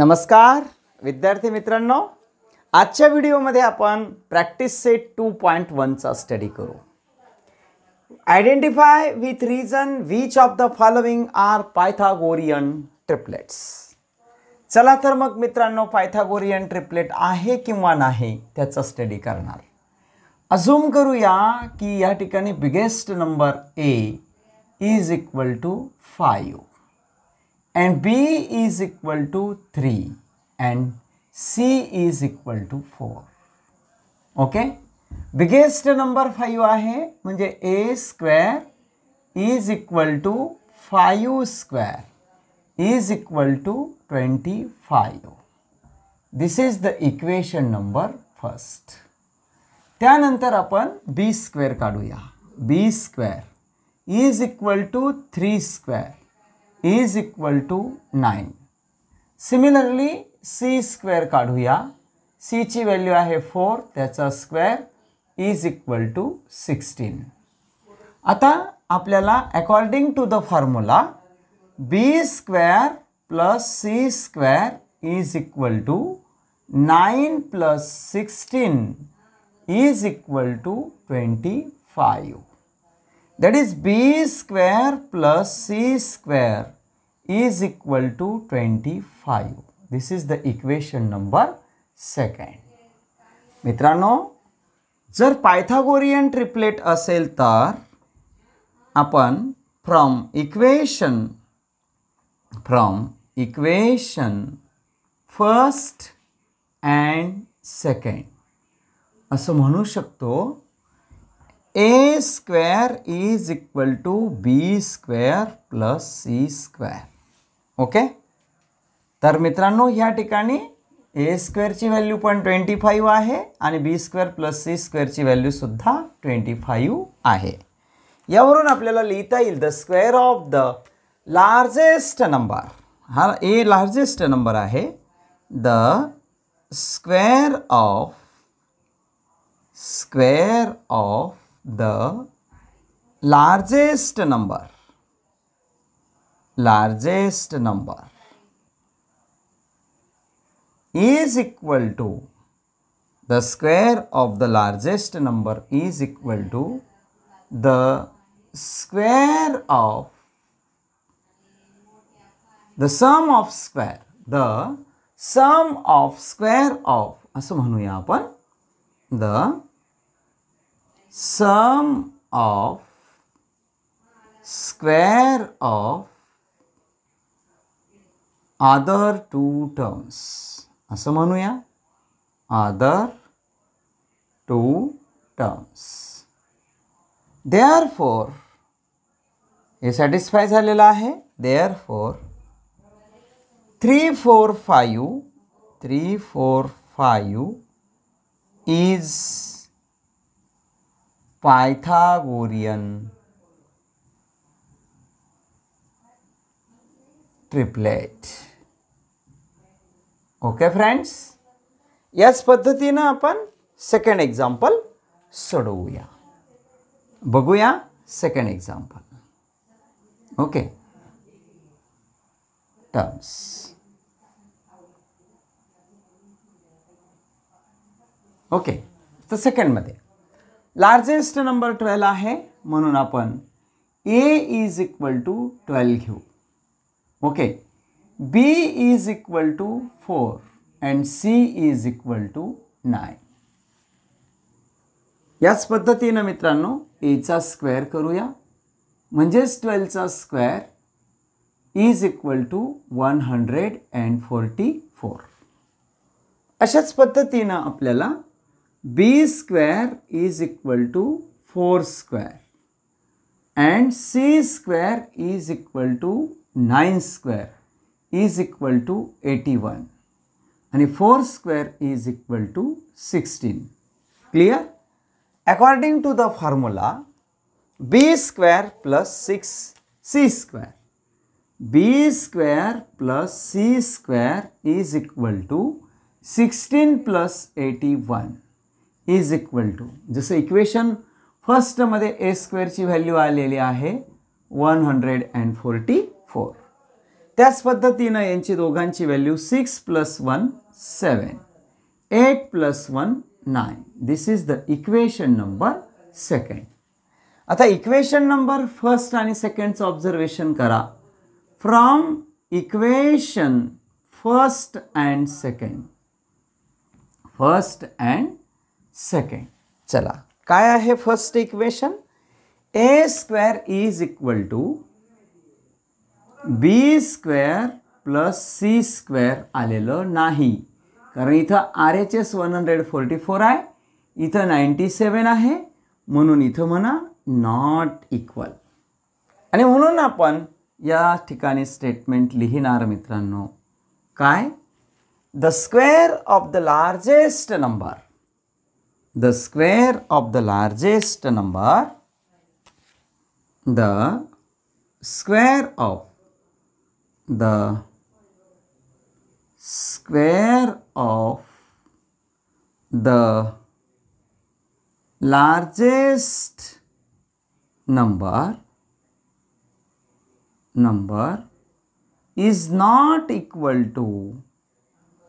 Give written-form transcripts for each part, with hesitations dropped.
नमस्कार विद्यार्थी मित्रांनो, आजच्या व्हिडिओमध्ये आपण प्रॅक्टिस सेट 2.1 चा स्टडी करू. Identify with reason which of the following are Pythagorean triplets. चला तर मग मित्रांनो, पायथागोरियन ट्रिपलेट आहे किंवा नाही त्याचा स्टडी करणार. अझूम करूया की या ठिकाणी biggest number a is equal to 5 and b is equal to 3 and c is equal to 4. Okay, biggest number 5 आहे म्हणजे a square is equal to 5 square is equal to 25. This is the equation number first. त्यानंतर आपण b square काढूया. b square is equal to 3 square is equal to 9. Similarly c square काढूया. c ची value आहे 4, त्याचा square is equal to 16. आता आपल्याला according to the formula b square plus c square is equal to 9 plus 16 is equal to 25. That is b square plus c square is equal to 25. This is the equation number 2. मित्रांनो, जर Pythagorean triplet असेल तर आपण from equation first and second असं म्हणू शकतो. a square is equal to b square plus c square. Okay, तर मित्रांनो या ठिकाणी a स्क्वेअरची व्हॅल्यू पण 25 आहे आणि b स्क्वेअर प्लस c स्क्वेअरची व्हॅल्यू सुद्धा 25 आहे. यावरून आपल्याला लिहिता येईल the square of the largest number. हा a लार्जेस्ट नंबर आहे. The square of the largest number is equal to the square of the largest number is equal to the square of the sum of square of असं म्हणूया आपण. the sum of square of other two terms असं म्हणूया. other two terms. therefore हे satisfy झालेलं आहे. therefore 3 4 5 is Pythagorean triplet. Okay friends, याच पद्धतीनं आपण सेकंड एक्झाम्पल सोडवूया. बघूया second example. Okay, terms. Okay, तर सेकंडमध्ये लार्जेस्ट नंबर 12 आहे म्हणून आपण a इज इक्वल टू 12 घेऊ. Okay, b is equal to 4 and c is equal to 9. याच पद्धतीनं मित्रांनो a चा स्क्वेअर करूया म्हणजेच 12 चा स्क्वेअर इज इक्वल टू 144. अशाच पद्धतीनं आपल्याला b square is equal to 4 square and c square is equal to 9 square is equal to 81 and 4 square is equal to 16. Clear? According to the formula b square plus 6c square, b square plus c square is equal to 16 plus 81 is equal to, जसं equation फर्स्टमध्ये a स्क्वेअरची value आलेली आहे 144. त्याच पद्धतीनं यांची दोघांची value 6 + 1 7, 8 + 1 9. This is the equation number second. आता इक्वेशन नंबर फर्स्ट आणि सेकंडचं ऑब्झर्वेशन करा. From equation first and second. First and second. चला, काय आहे first equation? a² is equal to b² + c² आलेलं नाही, कारण इथं RHS 144 आहे, इथं 97 आहे, म्हणून इथं म्हणा नॉट इक्वल. आणि म्हणून आपण या ठिकाणी स्टेटमेंट लिहिणार मित्रांनो, काय? The square of the largest number, the square of the largest number, the square of the largest number is not equal to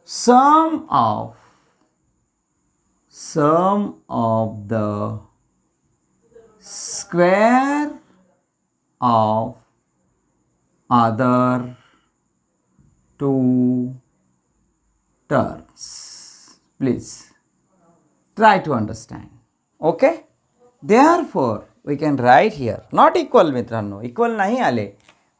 sum of the square of other two terms. Please try to understand. Okay? Therefore, we can write here not equal मित्रांनो, equal नाही आले.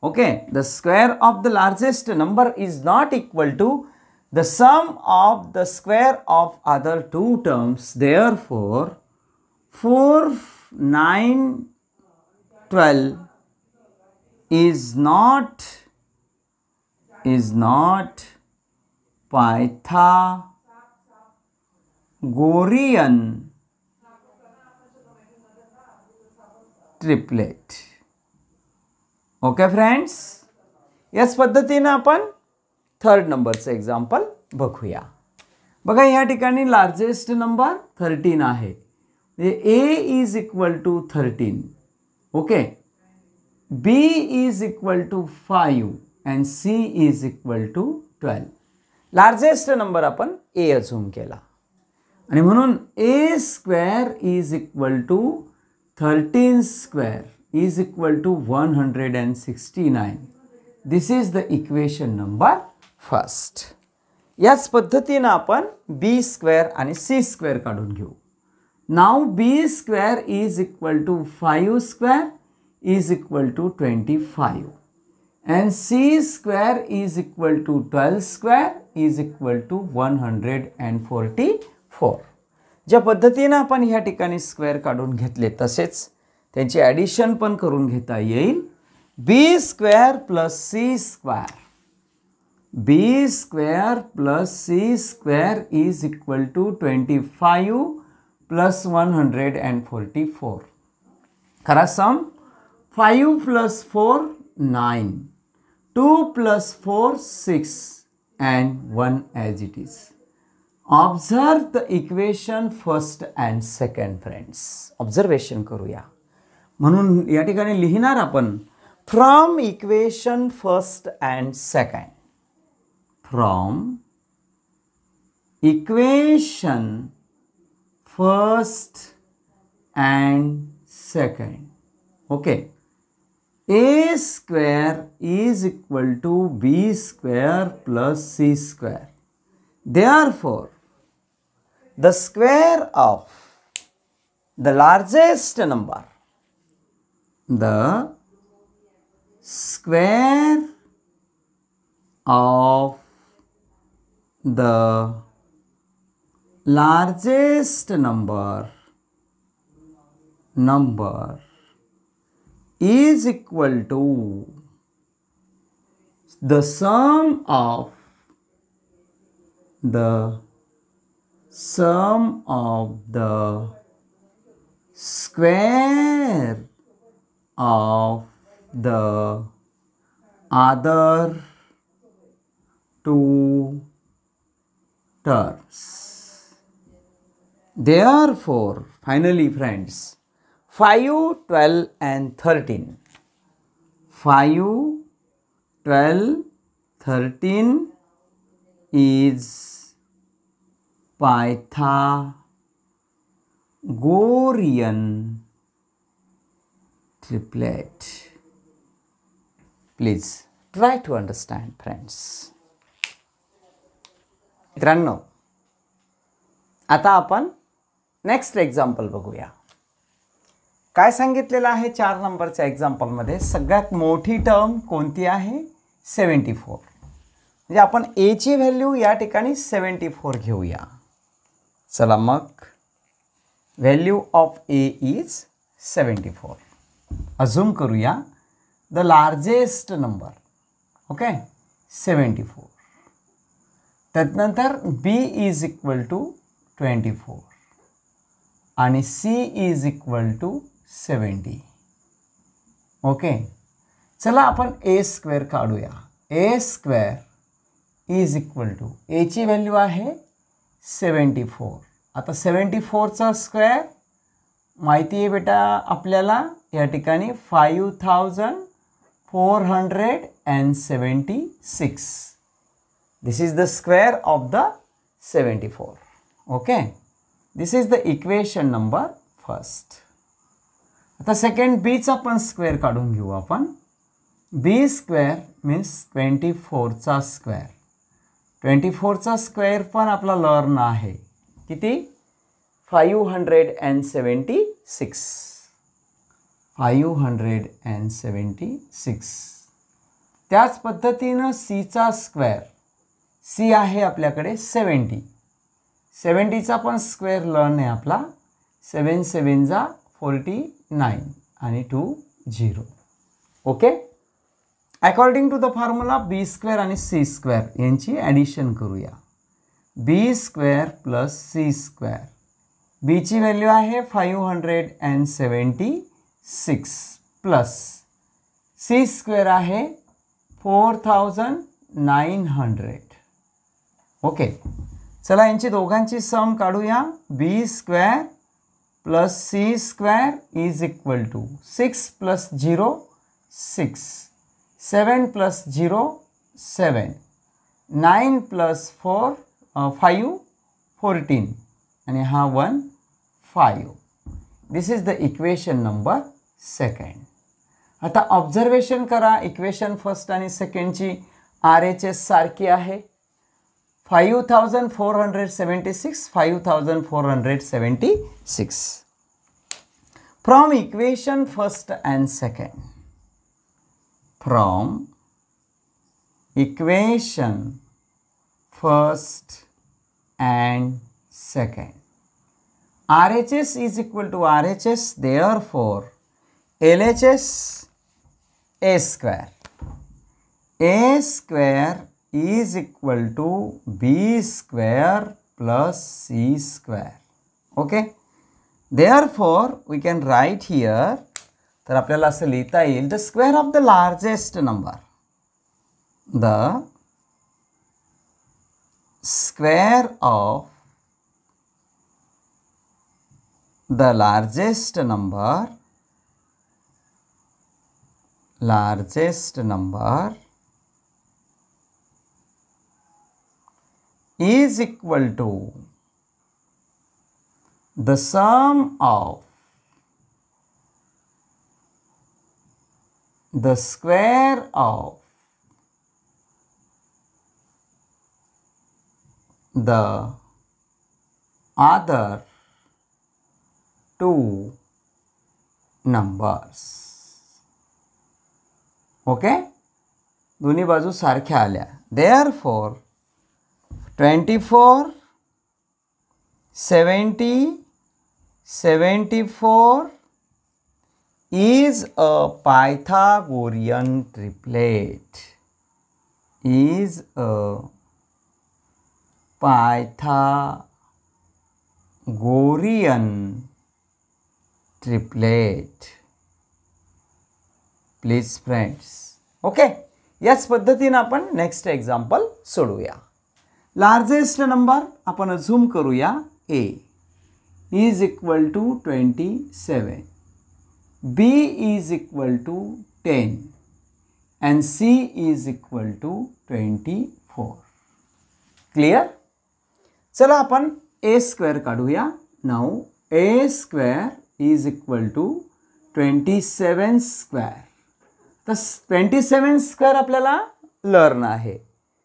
Okay? The square of the largest number is not equal to the sum of the square of other two terms. Therefore, 4, 9, 12 is not Pythagorean triplet. Okay friends? याच पद्धतीने आपण third नंबरचं example बघूया. बघा, या ठिकाणी लार्जेस्ट नंबर 13 आहे, म्हणजे a is equal to 13. Okay, b is equal to 5 and c is equal to 12. Largest number आपण a अझूम केला, आणि म्हणून a² is equal to 13² is equal to 169. This is the equation number first. याच पद्धतीनं आपण b² आणि c² काढून घेऊ. Now b² is equal to 5² is equal to 25 and c² is equal to 12² is equal to 144. ज्या पद्धतीनं आपण ह्या ठिकाणी स्क्वेअर काढून घेतले तसेच त्यांची ॲडिशन पण करून घेता येईल. b² + c², b² + c² is equal to 25 plus 144. करा सम. 5 + 4 9, 2 + 4 6 and 1 as it is. Observe the equation first and second friends. Observation करूया. म्हणून या ठिकाणी लिहिणार आपण from equation first and second. From equation first and second. Okay. a² is equal to b² plus c². Therefore, the square of the largest number, the square of the largest number is equal to the sum of the square of the other two terms. Therefore, finally friends, 5, 12 and 13. 5, 12 13 is Pythagorean triplet. Please try to understand, friends. मित्रांनो, आता आपण next example बघूया. काय सांगितलेलं आहे 4 नंबरच्या एक्झाम्पलमध्ये सगळ्यात मोठी टर्म कोणती आहे? 74. म्हणजे आपण ए ची व्हॅल्यू या ठिकाणी 74 घेऊया. चला मग व्हॅल्यू ऑफ ए इज 74. अझूम करूया द लार्जेस्ट नंबर. ओके, 74. त्यानंतर बी इज इक्वल टू 24 आणि c is equal to 70. Okay, चला आपण ए स्क्वेअर काढूया. A square is equal to a ची व्हॅल्यू आहे 74. आता 74चा स्क्वेअर माहिती आहे बेटा आपल्याला या ठिकाणी 5476. This is the square of the 74. Okay, this is the equation number first. आता सेकंड बी चा पण स्क्वेअर काढून घेऊ आपण. बी स्क्वेअर मीन्स 24चा स्क्वेअर. 24चा स्क्वेअर पण आपला लर्न आहे किती? 576. 576. त्याच पद्धतीनं सीचा स्क्वेअर. सी आहे आपल्याकडे 70. 70चा पण स्क्वेअर लर्न आहे आपला. 7 7 जा 49 आणि 2 0. Okay, according to the formula b square आणि सी स्क्वेअर यांची ॲडिशन करूया. B square plus C square. बीची व्हॅल्यू आहे 576 प्लस सी स्क्वेअर आहे 4900. ओके, चला यांची दोघांची सम काढूया. B square plus C square is equal to 6 plus 0 6, 7 plus 0 7, 9 plus 4 5 14 आणि हा 1 5. This is the equation number second. आता ऑब्झर्वेशन करा, इक्वेशन फर्स्ट आणि सेकंडची RHS सारखी आहे. 5476 5476. From equation first and second. From equation first and second. RHS is equal to RHS, therefore LHS A square. A square is equal to B square plus C square. Okay, therefore we can write here, तर आपल्याला असं लिहिता येईल, the square of the largest number. The square of the largest number is equal to the sum of the square of the other two numbers. Okay, दोन्ही बाजू सारख्या आल्या. Therefore 24 70 74 is a Pythagorean triplet. Is a Pythagorean triplet. Please friends. Okay, याच पद्धतीने आपण next example सोडूया. Largest number आपण zoom करूया. A is equal to 27, B is equal to 10 and C is equal to 24. Clear? चला आपण a square काढूया. Now a square is equal to 27 square. तर 27 स्क्वेअर आपल्याला लर्न आहे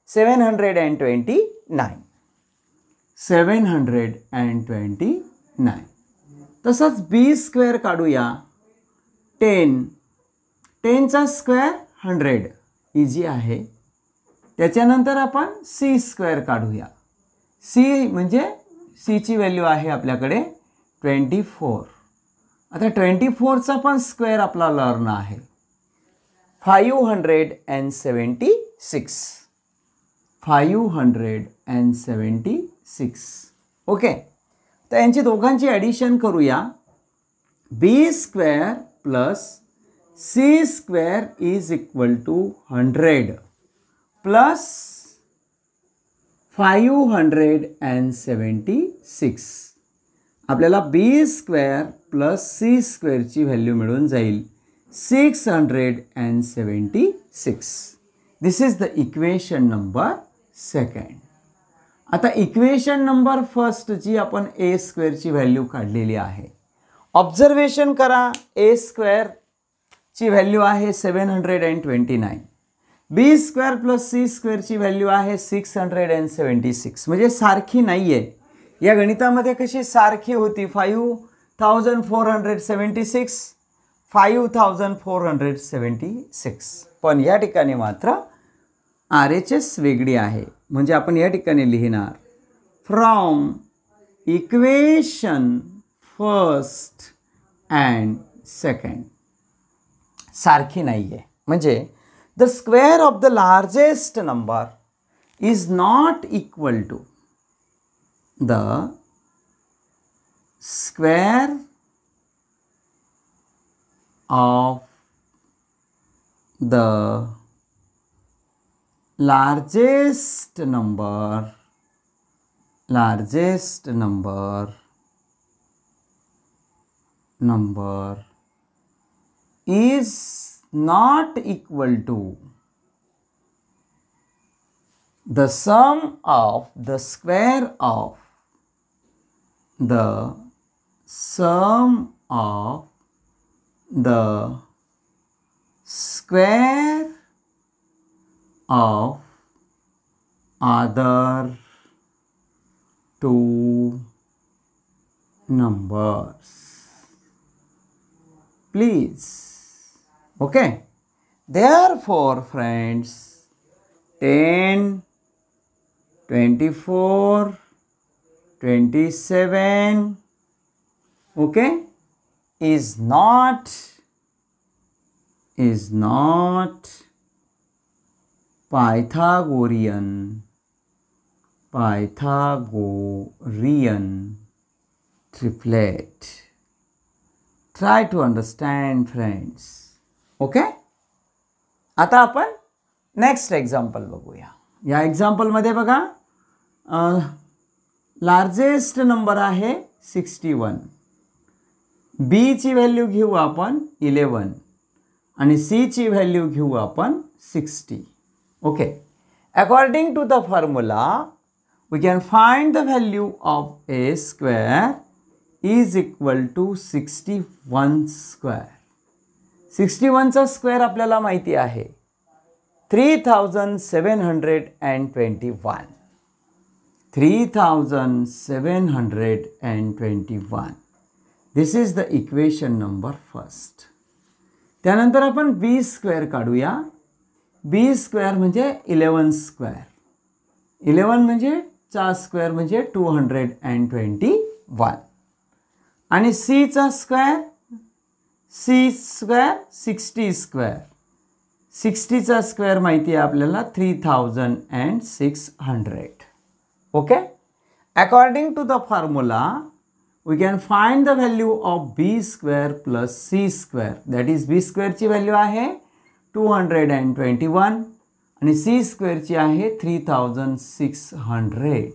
729. 729. तसंच b स्क्वेअर काढूया. 10 चा स्क्वेअर 100 इजी आहे. त्याच्यानंतर आपण c स्क्वेअर काढूया. c म्हणजे c ची व्हॅल्यू आहे आपल्याकडे 24. आता 24 चा पण स्क्वेअर आपला लर्न आहे 576. 576. ओके. तर यांची दोघांची ॲडिशन करूया. b square plus c square is equal to 100 plus 576. आपल्याला b स्क्वेअर प्लस c स्क्वेअरची व्हॅल्यू मिळून जाईल 676. This is the equation number 2. आता इक्वेशन नंबर 1 जी आपण a स्क्वेअरची व्हॅल्यू काढलेली आहे. ऑब्झर्वेशन करा, a स्क्वेअरची व्हॅल्यू आहे 729. b स्क्वेअर प्लस c स्क्वेअरची व्हॅल्यू आहे 676. म्हणजे सारखी नाही आहे. या गणितामध्ये कशी सारखी होती 5476, 5476. पण या ठिकाणी मात्र RHS वेगळी आहे. म्हणजे आपण या ठिकाणी लिहिणार फ्रॉम इक्वेशन 1 and 2. सारखी नाही आहे. म्हणजे the square of the largest number is not equal to the square of the largest number is not equal to the sum of the square of the square of other two numbers. Please. Okay. Therefore, friends, 10, 24, 27, okay, is not Pythagorean triplet. Try to understand, friends. Okay. आता आपण next example बघूया. या एक्झाम्पलमध्ये बघा largest number आहे 61. बी ची value घेऊ आपण 11 आणि सी ची व्हॅल्यू घेऊ आपण 60. Okay. According to the formula we can find the value of a square is equal to 61 square. 61 चा स्क्वेअर आपल्याला माहिती आहे 3721. 3721. This is the equation number 1. त्यानंतर आपण बी स्क्वेअर काढूया. बी स्क्वेअर म्हणजे 11 स्क्वेअर. 11 म्हणजे चा स्क्वेअर म्हणजे 221. आणि सी चा स्क्वेअर सी स्क्वेअर 60 स्क्वेअर. 60 चा स्क्वेअर माहिती आहे आपल्याला 3600. Okay. According to the formula we can find the value of B square plus C square. That is B स्क्वेअरची व्हॅल्यू आहे 221 आणि सी स्क्वेअरची आहे 3600.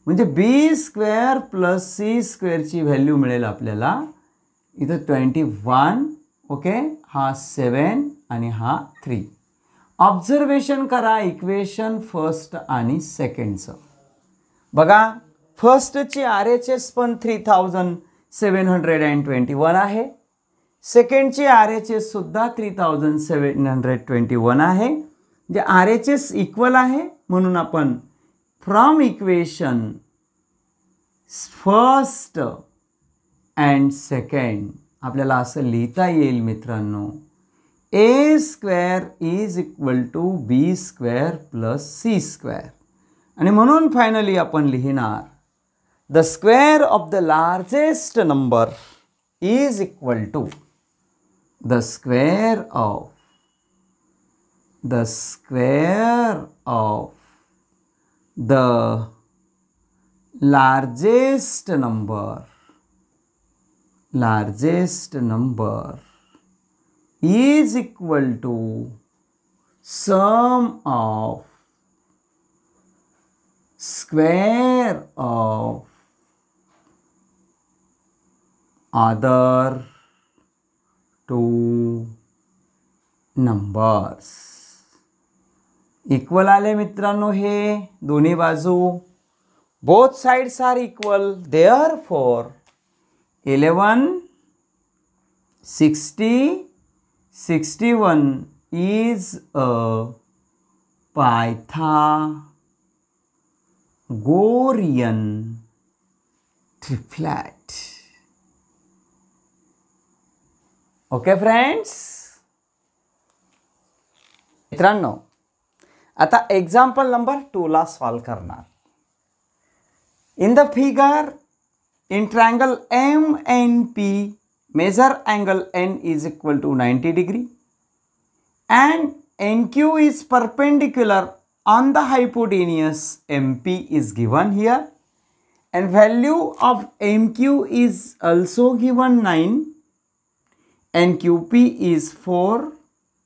म्हणजे बी स्क्वेअर प्लस सी स्क्वेअरची व्हॅल्यू मिळेल आपल्याला इथं 21. ओके. हा 7 आणि हा 3. ऑब्झर्वेशन करा इक्वेशन फर्स्ट आणि सेकंडचं. बघा, फर्स्टची RHS पण 3721 आहे. सेकंडची RHS सुद्धा 3721 आहे. जे RHS इक्वल आहे म्हणून आपण from equation first and second आपल्याला असं लिहिता येईल मित्रांनो, A square is equal to b square plus C square. आणि म्हणून फायनली आपण लिहिणार the square of the largest number is equal to the square of the largest number is equal to sum of square of other two numbers. Equal आले मित्रांनो, हे दोन्ही बाजू both sides are equal, therefore 11 60 61 is a Pythagorean triplet. Okay friends, मित्रांनो आता example number 2 ला solve करणार. In the figure, in triangle MNP, measure angle N is equal to 90 degree and NQ is perpendicular on the hypotenuse MP is given here, and value of MQ is also given 9 and QP is 4.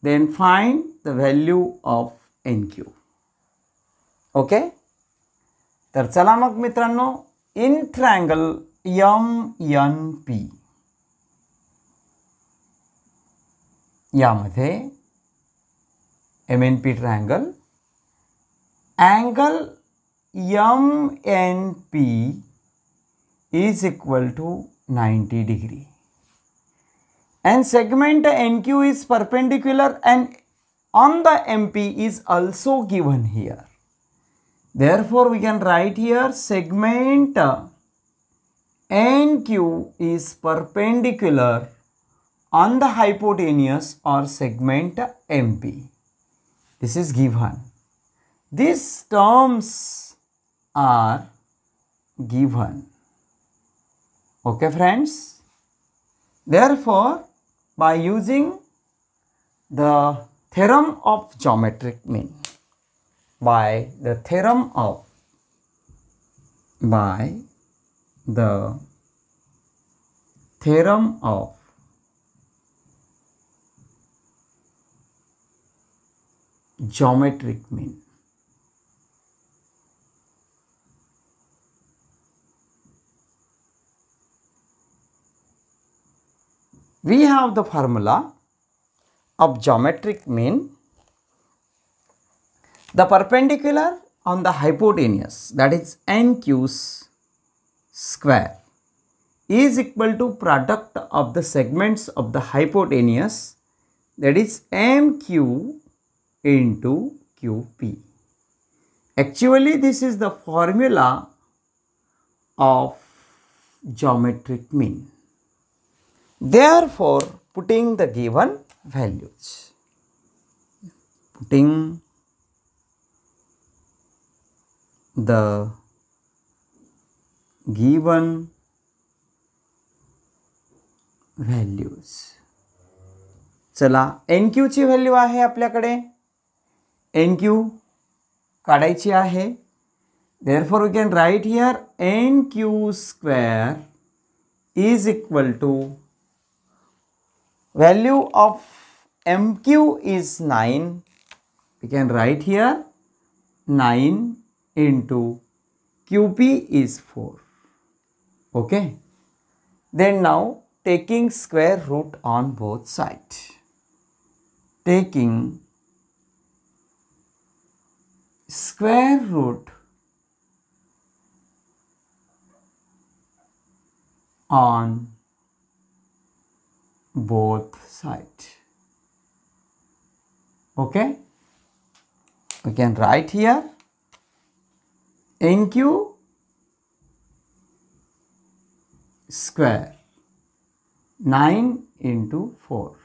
Then find the value of NQ. Okay. तर चला मग मित्रांनो, in triangle MNP यामध्ये MNP triangle angle MNP is equal to 90 degree and segment NQ is perpendicular and on the MP is also given here. Therefore, we can write here segment NQ is perpendicular on the hypotenuse or segment MP. This is given. These terms are given. Okay, friends. Therefore, by using the theorem of geometric mean, by the theorem of geometric mean, we have the formula of geometric mean. The perpendicular on the hypotenuse, that is NQ's square, is equal to product of the segments of the hypotenuse, that is MQ into QP. Actually, this is the formula of geometric mean. Therefore, putting the given values, the given values. चला, NQ ची value आहे आपल्याकडे, NQ काढायची आहे. Therefore, we can write here NQ square is equal to value of MQ is 9. We can write here 9 into QP is 4. Okay. Then now taking square root on both sides. Taking square root on both sides. Okay, we can write here NQ square 9 into 4.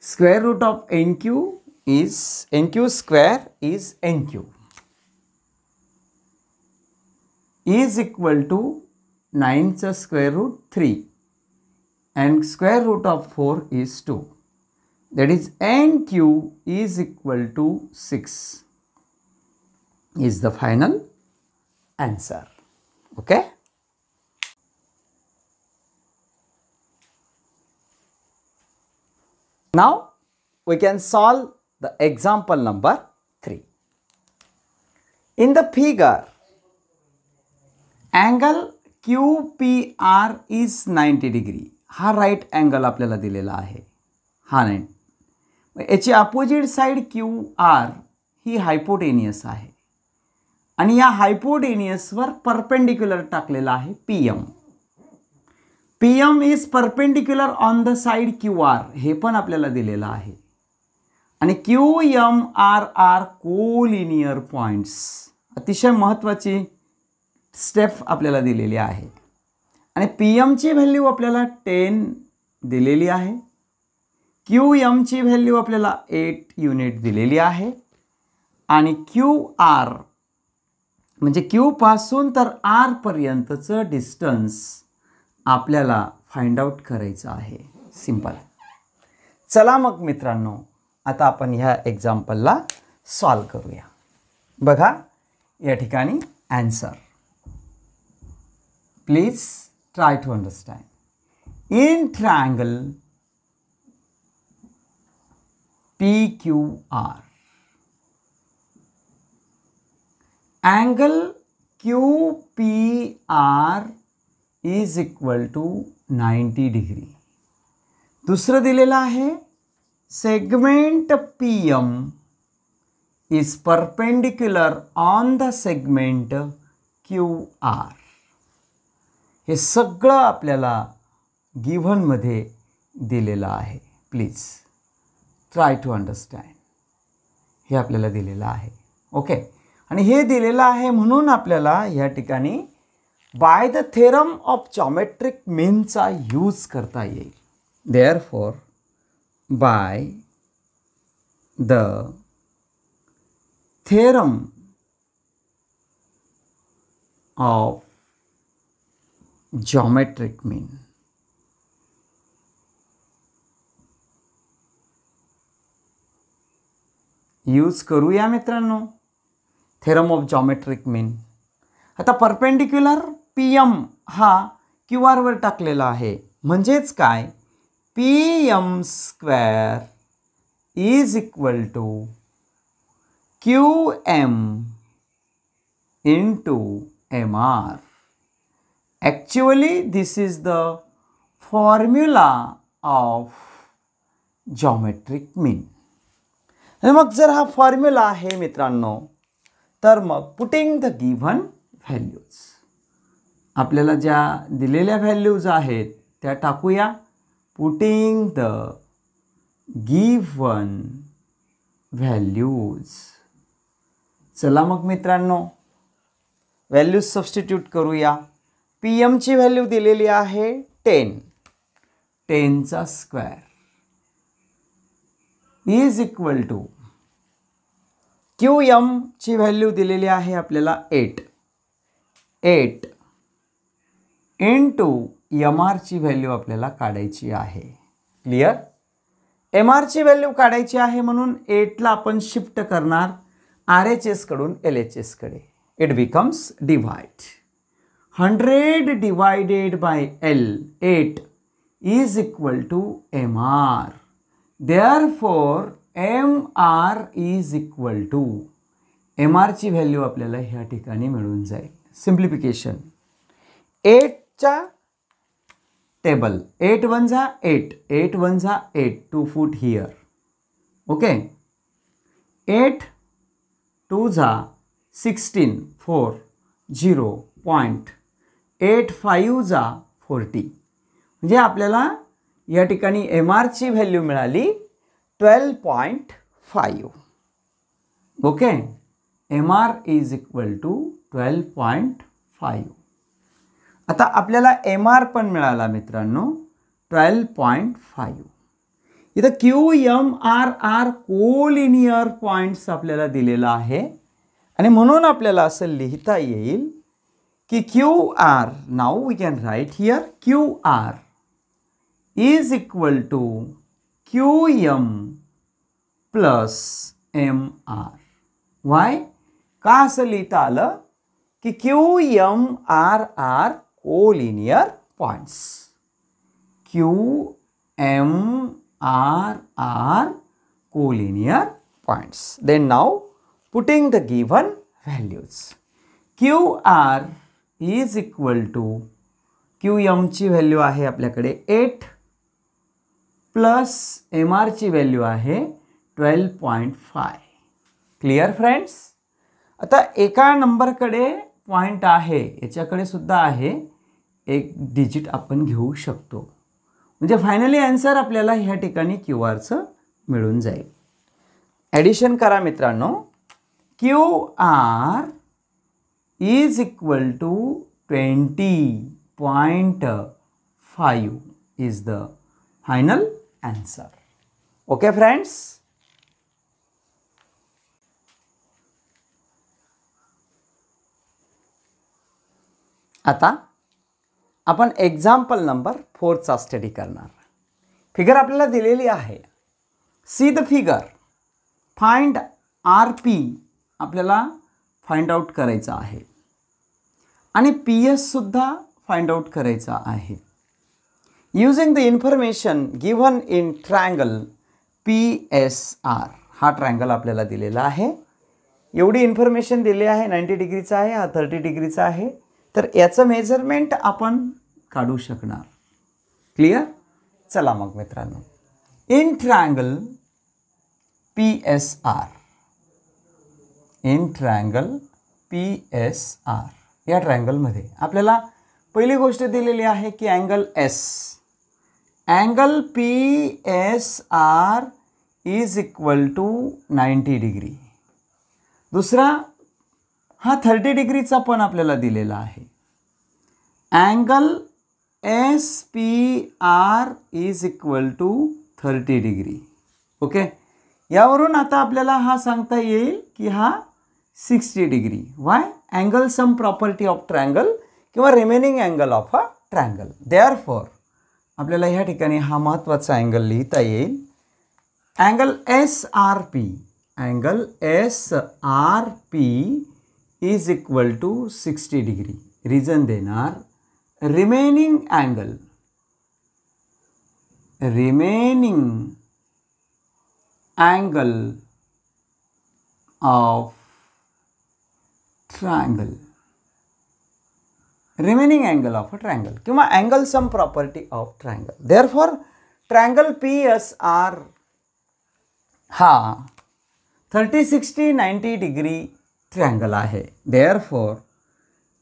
Square root of NQ square is NQ is equal to 9's square root 3 and square root of 4 is 2. That is NQ is equal to 6 is the final answer. Okay. Now we can solve the example number 3. In the figure, angle QPR is 90 degree. हा right angle आपल्याला दिलेला आहे. हा नाही, याची opposite side QR ही hypotenuse आहे आणि या हायपोटेनियसवर परपेंडिक्युलर टाकलेला आहे PM. PM is perpendicular on the side QR हे पण आपल्याला दिलेलं आहे आणि QMRR कोलिनियर पॉइंट्स, अतिशय महत्त्वाची स्टेप आपल्याला दिलेली आहे आणि PM ची व्हॅल्यू आपल्याला 10 दिलेली आहे. QM ची व्हॅल्यू आपल्याला 8 युनिट दिलेली आहे आणि QR म्हणजे Q पासून तर R पर्यंतचं डिस्टन्स आपल्याला फाइंड आउट करायचं आहे. सिंपल. चला मग मित्रांनो, आता आपण ह्या एक्झाम्पलला सॉल्व करूया. बघा या ठिकाणी answer. Please try to understand. In triangle PQR, angle QPR is equal to 90 degree. दुसरं दिलेलं आहे segment PM is perpendicular on the segment QR. हे सगळं आपल्याला गिव्हन मध्ये दिलेलं आहे. Please try to understand. हे आपल्याला दिलेलं आहे. ओके, आणि हे दिलेलं आहे म्हणून आपल्याला या ठिकाणी by the theorem of geometric मीनचा यूज करता येईल. Therefore by the theorem of geometric mean use करूया मित्रांनो. Theorem of geometric mean. आता परपेंडिक्युलर PM हा QR वर टाकलेला आहे म्हणजेच काय, PM square is equal to QM into MR. Actually this is the formula of geometric mean. आणि मग जर हा फॉर्म्युला आहे मित्रांनो, तर मग पुटिंग द गिव्हन व्हॅल्यूज, आपल्याला ज्या दिलेल्या व्हॅल्यूज आहेत त्या टाकूया. Putting the given values. चला मग मित्रांनो व्हॅल्यूज सबस्टिट्यूट करूया. PM ची व्हॅल्यू दिलेली आहे 10. 10चा square is equal to QM ची व्हॅल्यू दिलेली आहे आपल्याला 8. 8 इंटू MR ची व्हॅल्यू आपल्याला काढायची आहे. क्लियर. MR ची व्हॅल्यू काढायची आहे म्हणून 8 ला आपण शिफ्ट करणार RHS कडून LHS कडे. It becomes divide. 100 divided by L 8 is equal to MR. Therefore MR is equal to, MR ची व्हॅल्यू आपल्याला ह्या ठिकाणी मिळून जाईल. सिम्प्लिफिकेशन. 8 चा टेबल 8 1 जा 8, 8 1 जा 8, 2 फूट हियर. ओके, 8 2 जा 16 4 0.85 जा 40 म्हणजे आपल्याला या ठिकाणी MRची व्हॅल्यू मिळाली 12.5. Okay, MR is equal to 12.5. आता आपल्याला MR पण मिळाला मित्रांनो 12.5. इथं QMRR कोलिनियर पॉइंट्स आपल्याला दिलेला आहे आणि म्हणून आपल्याला असं लिहिता येईल की QR, now we can write here QR is equal to QM plus MR. Why? का असं लिहिता आलं की QMRR collinear points. QMRR collinear points. Then now putting the given values. QR is equal to QM ची value आहे आपल्याकडे 8 plus MR ची value आहे 12.5. Clear friends? आता एका नंबरकडे पॉइंट आहे, याच्याकडे सुद्धा आहे, एक डिजिट आपण घेऊ शकतो. म्हणजे फायनली आन्सर आपल्याला ह्या ठिकाणी QRचं मिळून जाईल. ॲडिशन करा मित्रांनो. QR is equal to 20.5 is the final answer. Okay friends? आता आपण एक्झाम्पल नंबर 4चा स्टडी करणार. फिगर आपल्याला दिलेली आहे. See the figure. Find RP आपल्याला फाइंड आउट करायचा आहे आणि PS सुद्धा फाइंड आउट करायचा आहे. Using the information given in triangle PSR. हा ट्रायंगल आपल्याला दिलेला आहे. एवढी इन्फॉर्मेशन दिली आहे. 90 डिग्रीचा आहे, हा 30 डिग्रीचा आहे. तर याचं मेजरमेंट आपण काढू शकणार. क्लियर? चला मग मित्रांनो, in triangle PSR, in triangle PSR या ट्रायंगलमध्ये आपल्याला पहिली गोष्ट दिलेली आहे की angle S, angle PSR is equal to 90 degree. दुसरा हा 30 डिग्रीचा पण आपल्याला दिलेला आहे. Angle SPR is equal to 30 degree. Okay, यावरून आता आपल्याला हा सांगता येईल की हा 60 degree. Why? Angle sum property of triangle किंवा remaining angle of a triangle. Therefore आपल्याला ह्या ठिकाणी हा महत्त्वाचा अँगल लिहिता येईल. Angle SRP, angle SRP is equal to 60 degree. Reason देणार remaining angle, remaining angle of triangle, remaining angle of a triangle किंवा angle sum property of triangle. Therefore triangle PSR हा 30, 60, 90 डिग्री ट्रायंगल आहे. Therefore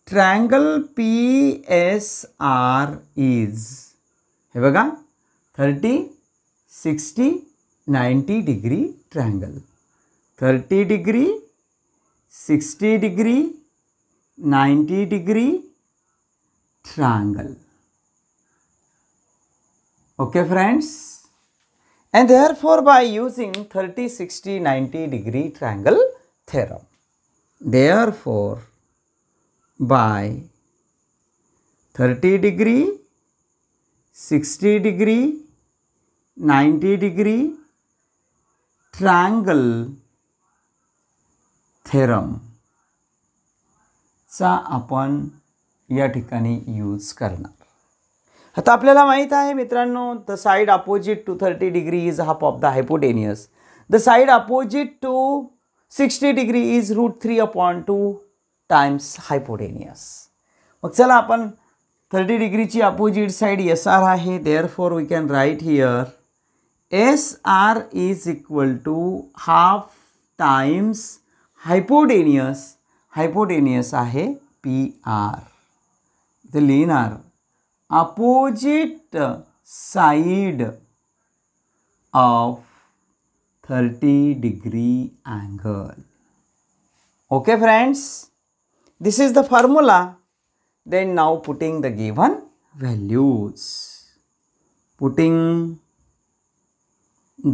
triangle PSR is, हे बघा, 30, 60, 90 degree triangle. 30 degree, 60 degree, 90 degree triangle. Okay friends, and therefore by using 30, 60, 90 degree triangle theorem, therefore by 30 degree, 60 degree, 90 degree triangle theorem चा आपण या ठिकाणी use करणार. आता आपल्याला माहित आहे मित्रांनो, the side opposite to 30 degree is half of the hypotenuse. The side opposite to 60 degree is √3/2 times hypotenuse. मग चला आपण 30 डिग्रीची अपोजिट साइड SR आहे. Therefore we can write here SR is equal to half times hypotenuse आहे PR. इथे लिहिणार opposite side of 30 degree angle. Okay friends, this is the formula. Then now putting the given values. Putting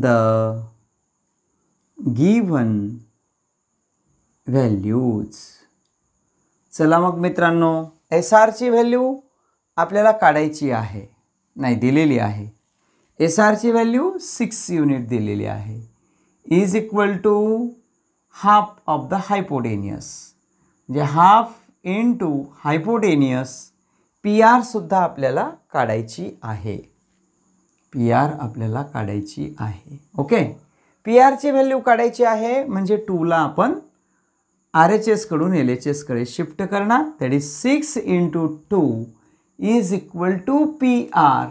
the given values. चला मग मित्रांनो, SR ची value आपल्याला काढायची आहे, नाही दिलेली आहे. SR ची व्हॅल्यू 6 युनिट दिलेली आहे, is equal to half of the hypotenuse, म्हणजे हाफ इनटू हायपोटेनियस. PR सुद्धा आपल्याला काढायची आहे, PR आपल्याला काढायची आहे. ओके, PR ची व्हॅल्यू काढायची आहे म्हणजे 2 ला आपण RHS कडून LHS कडे शिफ्ट करणार. That is 6 into 2 is equal to PR.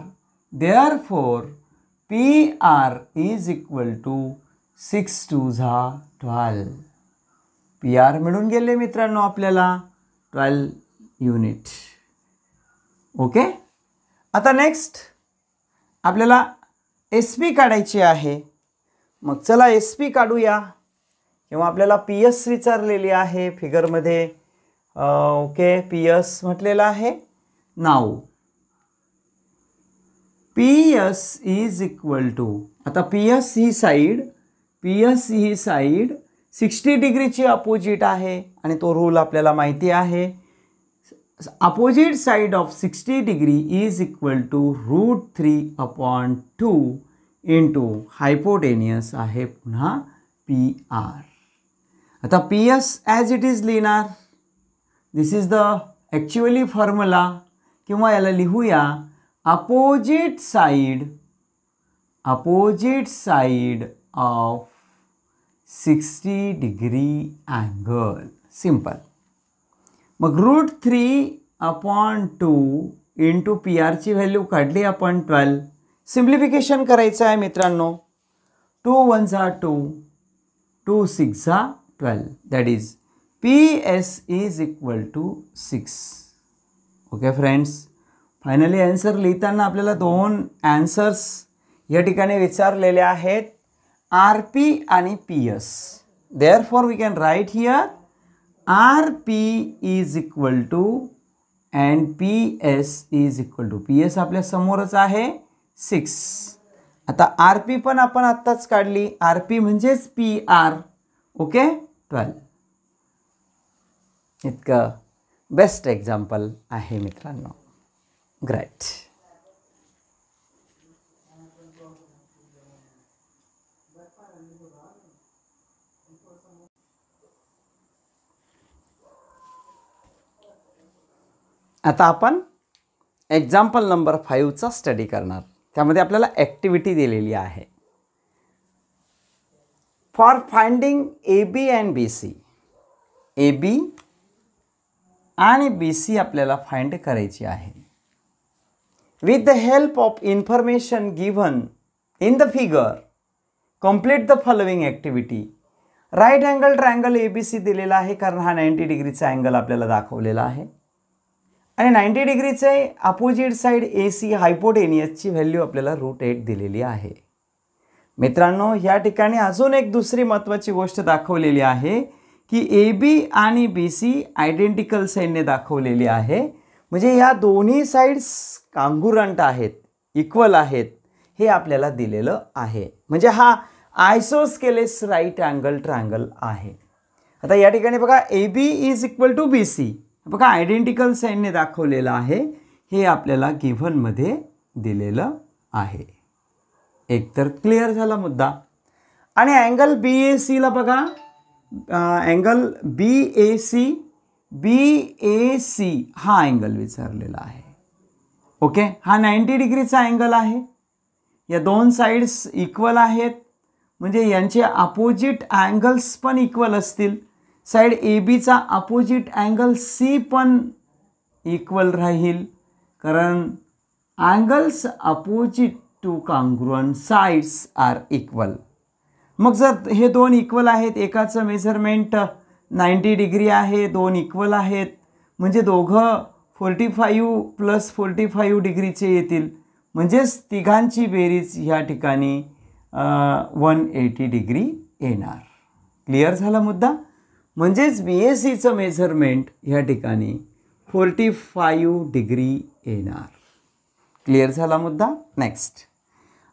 Therefore PR is equal to 6 2 12. PR मिळून गेले मित्रांनो आपल्याला 12 युनिट. ओके, आता नेक्स्ट आपल्याला SP काढायची आहे. मग चला SP काढूया. किंवा आपल्याला PS विचारलेली आहे फिगरमध्ये. ओके, PS म्हटलेला आहे. Now PS is equal to, आता PS ही साइड 60 डिग्रीची अपोजिट आहे आणि तो रूल आपल्याला माहिती आहे. Opposite side of 60 degree is equal to √3/2 into hypotenuse आहे पुन्हा PR. आता PS ॲज इट इज लिहिणार. This is the actually formula, किंवा याला लिहूया opposite side of 60 degree angle. Simple. मग √3/2 इंटू PR ची व्हॅल्यू काढली आपण 12. सिम्प्लिफिकेशन करायचं आहे मित्रांनो. 2 1 2, 2 6 12. That is PS is equal to 6. Okay friends, finally answer लिहिताना आपल्याला 2 आन्सर्स या ठिकाणी विचारलेले आहेत, RP आणि PS. Therefore we can write here RP is equal to and PS is equal to, PS आपल्या समोरच आहे 6. आता RP पण आपण आत्ताच काढली, RP म्हणजेच PR. ओके, 12. इतकं बेस्ट एक्झाम्पल आहे मित्रांनो. ग्रेट. आता आपण एक्झाम्पल नंबर 5चा स्टडी करणार. त्यामध्ये आपल्याला ॲक्टिव्हिटी दिलेली आहे. For finding AB and BC. AB आणि BC आपल्याला फाइंड करायची आहे. With the help of information given in the figure complete the following activity. Right angle triangle ABC दिलेला आहे, कारण हा 90 डिग्रीचा अँगल आपल्याला दाखवलेला आहे. आणि 90 डिग्रीचे अपोजिट साइड AC हायपोटेनियसची व्हॅल्यू आपल्याला √8 दिलेली आहे. मित्रांनो, या ठिकाणी अजून एक दुसरी महत्त्वाची गोष्ट दाखवलेली आहे की AB आणि BC आयडेंटिकल साइडने दाखवलेली आहे. म्हणजे या दोन्ही साइड्स काँग्रुअंट आहेत, इक्वल आहेत, हे आपल्याला दिलेलं आहे. म्हणजे हा आयसोस्केलेस राईट अँगल ट्रायंगल आहे. आता या ठिकाणी बघा AB is equal to BC, बघा आयडेंटिकल साइनने दाखवलेलं आहे. हे आपल्याला गिव्हनमध्ये दिलेलं आहे. एक तर क्लिअर झाला मुद्दा. आणि अँगल BAC ला बघा, अँगल BAC हा अँगल विचारलेला आहे. ओके, हा 90 डिग्रीचा अँगल आहे. या दोन साइड्स इक्वल आहेत, म्हणजे यांचे अपोजिट अँगल्स पण इक्वल असतील. साइड ABचा अपोजिट अँगल C पण इक्वल राहील, कारण angles opposite to congruent sides are equal. मग जर हे दोन इक्वल आहेत, एकाचं मेजरमेंट 90 डिग्री आहे, दोन इक्वल आहेत, म्हणजे दोघं 45 प्लस 45 डिग्रीचे येतील, म्हणजेच तिघांची बेरीज ह्या ठिकाणी 180 डिग्री येणार. क्लिअर झाला मुद्दा. म्हणजेच BACचं मेजरमेंट ह्या ठिकाणी 45 डिग्री येणार. क्लिअर झाला मुद्दा. नेक्स्ट,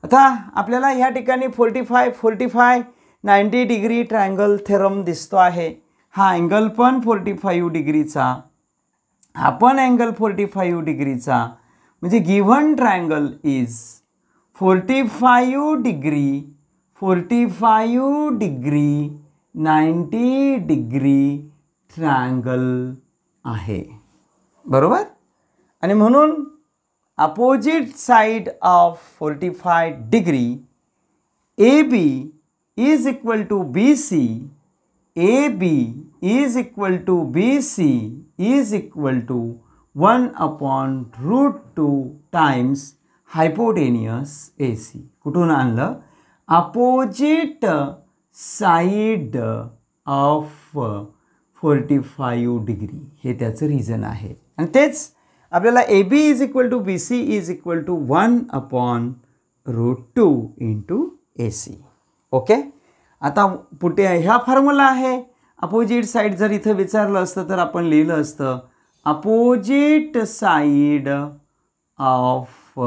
आता आपल्याला ह्या ठिकाणी 45 90 डिग्री ट्रायंगल थेरम दिसतो आहे. हा अँगल पण 45 डिग्रीचा, हा पण अँगल 45 डिग्रीचा, म्हणजे given triangle is 45 degree 90 degree triangle आहे. बरोबर. आणि म्हणून opposite side of 45 degree AB is equal to BC, AB is equal to BC is equal to 1/√2 times hypotenuse AC. कुठून आणलं? अपोजिट साइड ऑफ 45 डिग्री हे त्याचं रिझन आहे. आणि तेच आपल्याला AB is equal to BC is equal to 1/√2 into AC. Okay. आता पुढे ह्या फॉर्म्युला आहे. अपोजिट साइड जर इथं विचारलं असतं तर आपण लिहिलं असतं opposite side of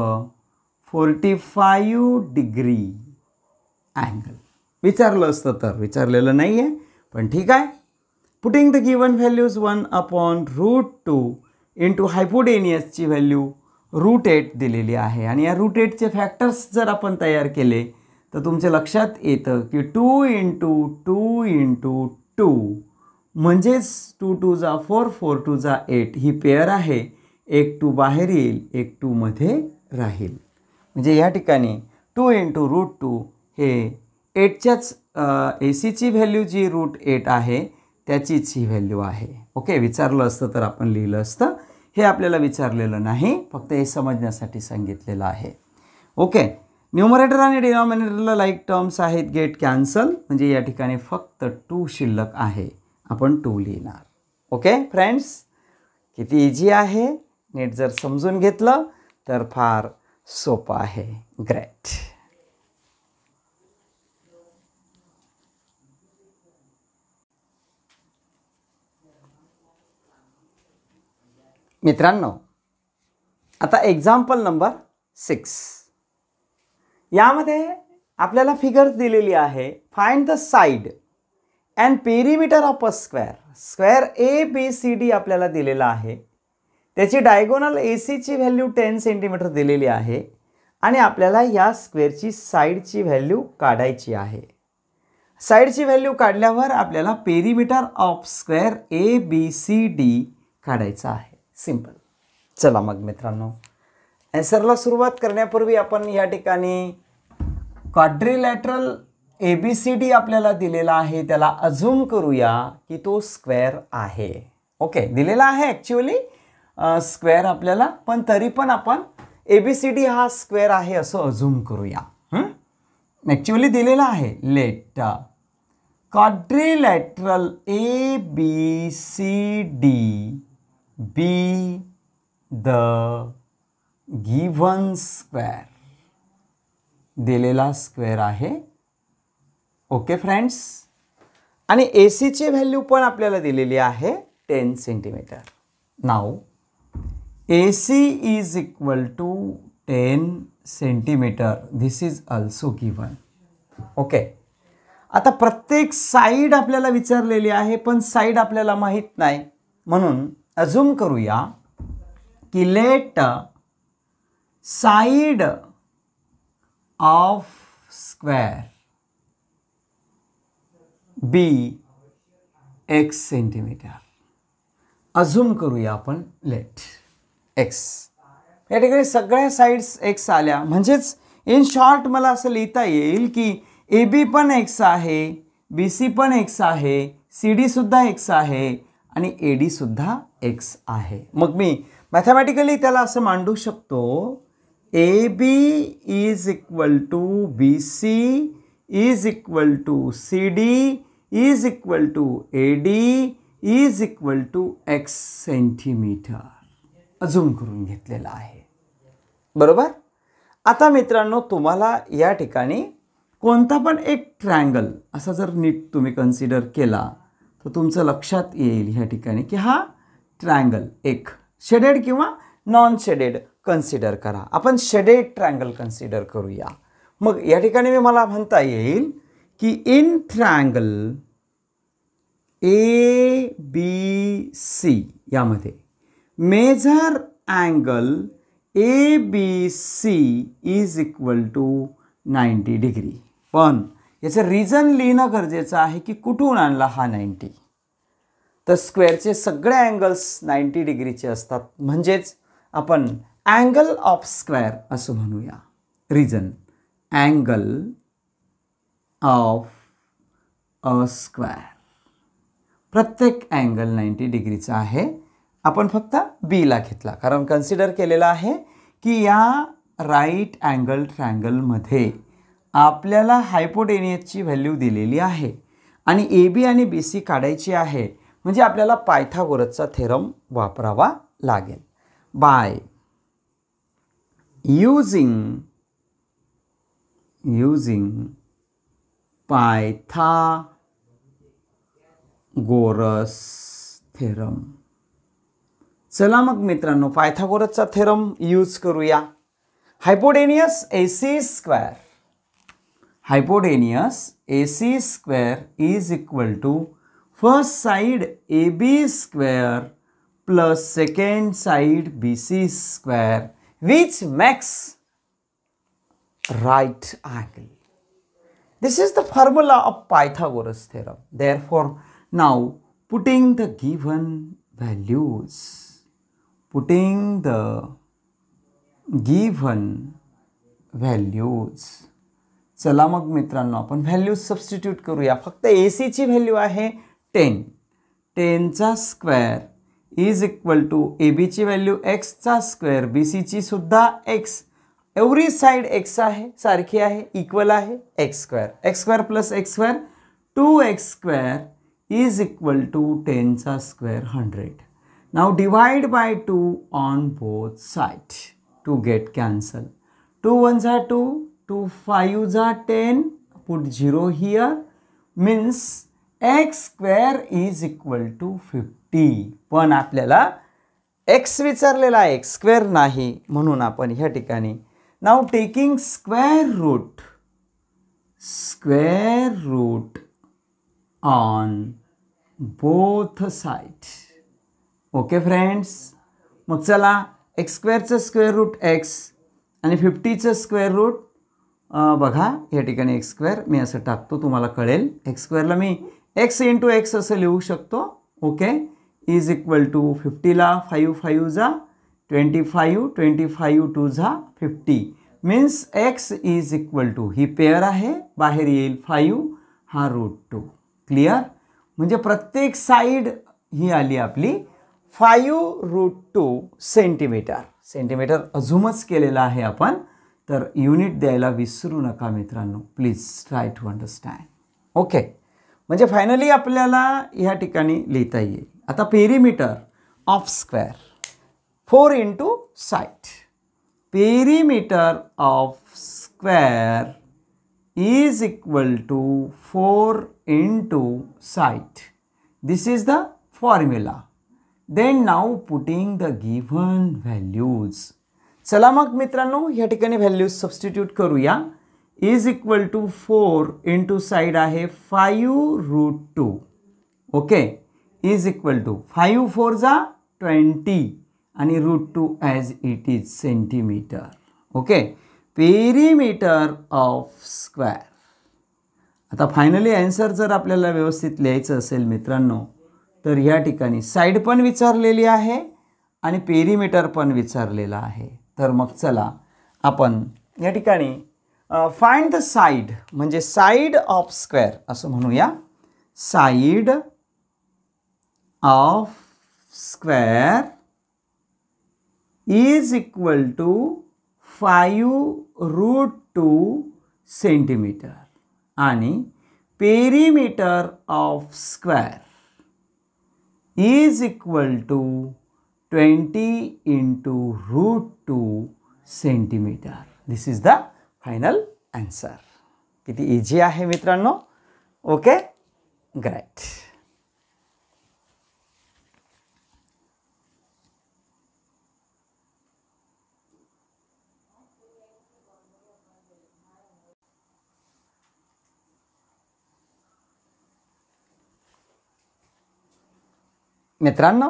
45 degree angle. विचारलं असतं तर, विचारलेलं नाही आहे पण ठीक आहे. Putting the given values 1/√2 into हायपोटेनियसची व्हॅल्यू √8 दिलेली आहे. आणि या √8चे फॅक्टर्स जर आपण तयार केले तर तुमच्या लक्षात येतं की 2 × 2 × 2 म्हणजेच 2 2 जा 4 4 2 जा 8 ही पेअर आहे. एक 2 बाहेर येईल, एक 2 मध्ये राहील. म्हणजे या ठिकाणी 2 × √2 हे 8च्याच ACची व्हॅल्यू जी √8 आहे त्याचीच ही व्हॅल्यू आहे. ओके. विचारलं असतं तर आपण लिहिलं असतं. हे आपल्याला विचारलेलं नाही, फक्त हे समजण्यासाठी सांगितलेलं आहे. ओके. न्यूमरेटर आणि डिनॉमिनेटरला लाईक टर्म्स आहेत, गेट कॅन्सल, म्हणजे या ठिकाणी फक्त 2 शिल्लक आहे, आपण 2 लिहिणार. ओके फ्रेंड्स, किती इझी आहे. नीट जर समजून घेतलं तर फार सोपं आहे. ग्रेट. मित्रांनो, आता एक्झाम्पल नंबर 6 यामध्ये आपल्याला फिगर्स दिलेली आहे. Find the side and perimeter of a square. Square ABCD आपल्याला दिलेला आहे. त्याची डायगोनल AC ची व्हॅल्यू 10 सेंटीमीटर दिलेली आहे आणि आपल्याला या स्क्वेअरची साइडची व्हॅल्यू काढायची आहे. साइडची व्हॅल्यू काढल्यावर आपल्याला पेरिमीटर ऑफ स्क्वेअर ABCD काढायचा आहे. सिंपल. चला मग मित्रांनो, ॲन्सरला सुरुवात करण्यापूर्वी आपण या ठिकाणी क्वाड्रिलॅटरल ABCD आपल्याला दिलेला आहे, त्याला अझूम करूया की तो स्क्वेअर आहे. ओके. दिलेला आहे ॲक्च्युअली स्क्वेअर आपल्याला, पण तरी पण आपण ABCD हा स्क्वेअर आहे असं अझूम करूया. ॲक्च्युअली दिलेला आहे. Let quadrilateral ABCD be the given square. दिलेला स्क्वेअर आहे. Okay friends. आणि AC ची व्हॅल्यू पण आपल्याला दिलेली आहे 10 centimetre. Now AC is equal to 10 centimetre. This is also given. Okay. आता प्रत्येक साइड आपल्याला विचारलेली आहे, पण साइड आपल्याला माहीत नाही, म्हणून अझूम करूया की let side of square be x centimetre. Assume करूया आपण लेट x. या ठिकाणी सगळ्या साइड्स x आल्या, म्हणजेच इन शॉर्ट मला असं लिहिता येईल की AB पण x आहे, BC पण x आहे, CD सुद्धा x आहे आणि AD सुद्धा x आहे. मग मी मॅथमॅटिकली त्याला असं मांडू शकतो AB is equal to BC is equal to CD is equal to AD is equal to x centimetre अजून करून घेतलेला आहे. बरोबर. आता मित्रांनो तुम्हाला या ठिकाणी कोणता पण एक ट्रायंगल असा जर नीट तुम्ही कन्सिडर केला तर तुमचं लक्षात येईल या ठिकाणी की हा ट्रायंगल एक शेडेड किंवा नॉन शेडेड कन्सिडर करा. आपण शेडेड ट्रायंगल कन्सिडर करूया. मग या ठिकाणी मला म्हणता येईल की इन ट्रायंगल ABC यामध्ये measure angle ABC is equal to 90 degree. पण याचं रिझन लिहिणं गरजेचं आहे की कुठून आणला हा 90. तर स्क्वेअरचे सगळे अँगल्स 90 डिग्रीचे असतात म्हणजेच आपण अँगल ऑफ स्क्वेअर असं म्हणूया. Reason angle of a square प्रत्येक अँगल 90 डिग्रीचा आहे. आपण फक्त B ला घेतला कारण कन्सिडर केलेला आहे की या राईट अँगल ट्रायंगलमध्ये आपल्याला हायपोटेनियसची व्हॅल्यू दिलेली आहे आणि AB आणि BC काढायची आहे म्हणजे आपल्याला पायथागोरसचा थेरम वापरावा लागेल. By using Pythagoras theorem. चला मग मित्रांनो पायथागोरसचा थेरम यूज करूया. Hypotenuse AC square is equal to first side AB square plus second side BC square which makes right angle. This is the formula of Pythagoras theorem. Therefore, now putting the given values, चला मग मित्रांनो आपण values substitute करूया. फक्त AC ची value आहे 10. 10 चा square is equal to AB ची व्हॅल्यू x चा स्क्वेअर BC ची सुद्धा x. एवरी साइड x आहे सारखी आहे इक्वल आहे x square plus x square 2x square is equal to 10 चा square 100. Now divide by 2 on both side to get cancel. 2 1s are 2, 2 5s are 10. Put 0 here means x square is equal to 50. पण आपल्याला x विचारलेला आहे x square नाही म्हणून आपण ह्या ठिकाणी now taking square root on both side. Okay friends. मग चला x स्क्वेअरचं स्क्वेअर रूट x आणि 50चं स्क्वेअर रूट बघा या ठिकाणी x स्क्वेअर मी असं टाकतो तुम्हाला कळेल. x स्क्वेअरला मी x इंटू x असं लिहू शकतो. ओके इज इक्वल टू 50ला 5 5 जा 25 25 2 जा 50 means x is equal to ही पेअर आहे बाहेर येईल 5 हा रूट 2. क्लिअर. म्हणजे प्रत्येक साइड ही आली आपली 5 रूट 2 सेंटीमीटर. सेंटीमीटर अजूमच केलेला आहे आपण तर युनिट द्यायला विसरू नका मित्रांनो. Please try to understand. Okay म्हणजे फायनली आपल्याला ह्या ठिकाणी लिहिता येईल. आता perimeter of square 4 into side. Perimeter of square is equal to 4 into side. This is the formula. Then now putting the given values. चला मग मित्रांनो या ठिकाणी व्हॅल्यूज सबस्टिट्यूट करूया. Is equal to 4 into side आहे 5 root 2. Okay is equal to 5 4 जा 20 आणि route 2 as it is centimetre. Okay perimeter of square. आता फायनली आन्सर जर आपल्याला व्यवस्थित लिहायचं असेल मित्रांनो तर या ठिकाणी साइड पण विचारलेली आहे आणि पेरिमीटर पण विचारलेला आहे. तर मग चला आपण या ठिकाणी फाइंड द साइड म्हणजे साइड ऑफ स्क्वेअर असं म्हणूया. Side of square is equal to 5 root 2 centimetre आणि perimeter of square is equal to 20 into root 2 centimeter. This is the final answer. किती इजी आहे मित्रांनो. Okay, great. मित्रांनो,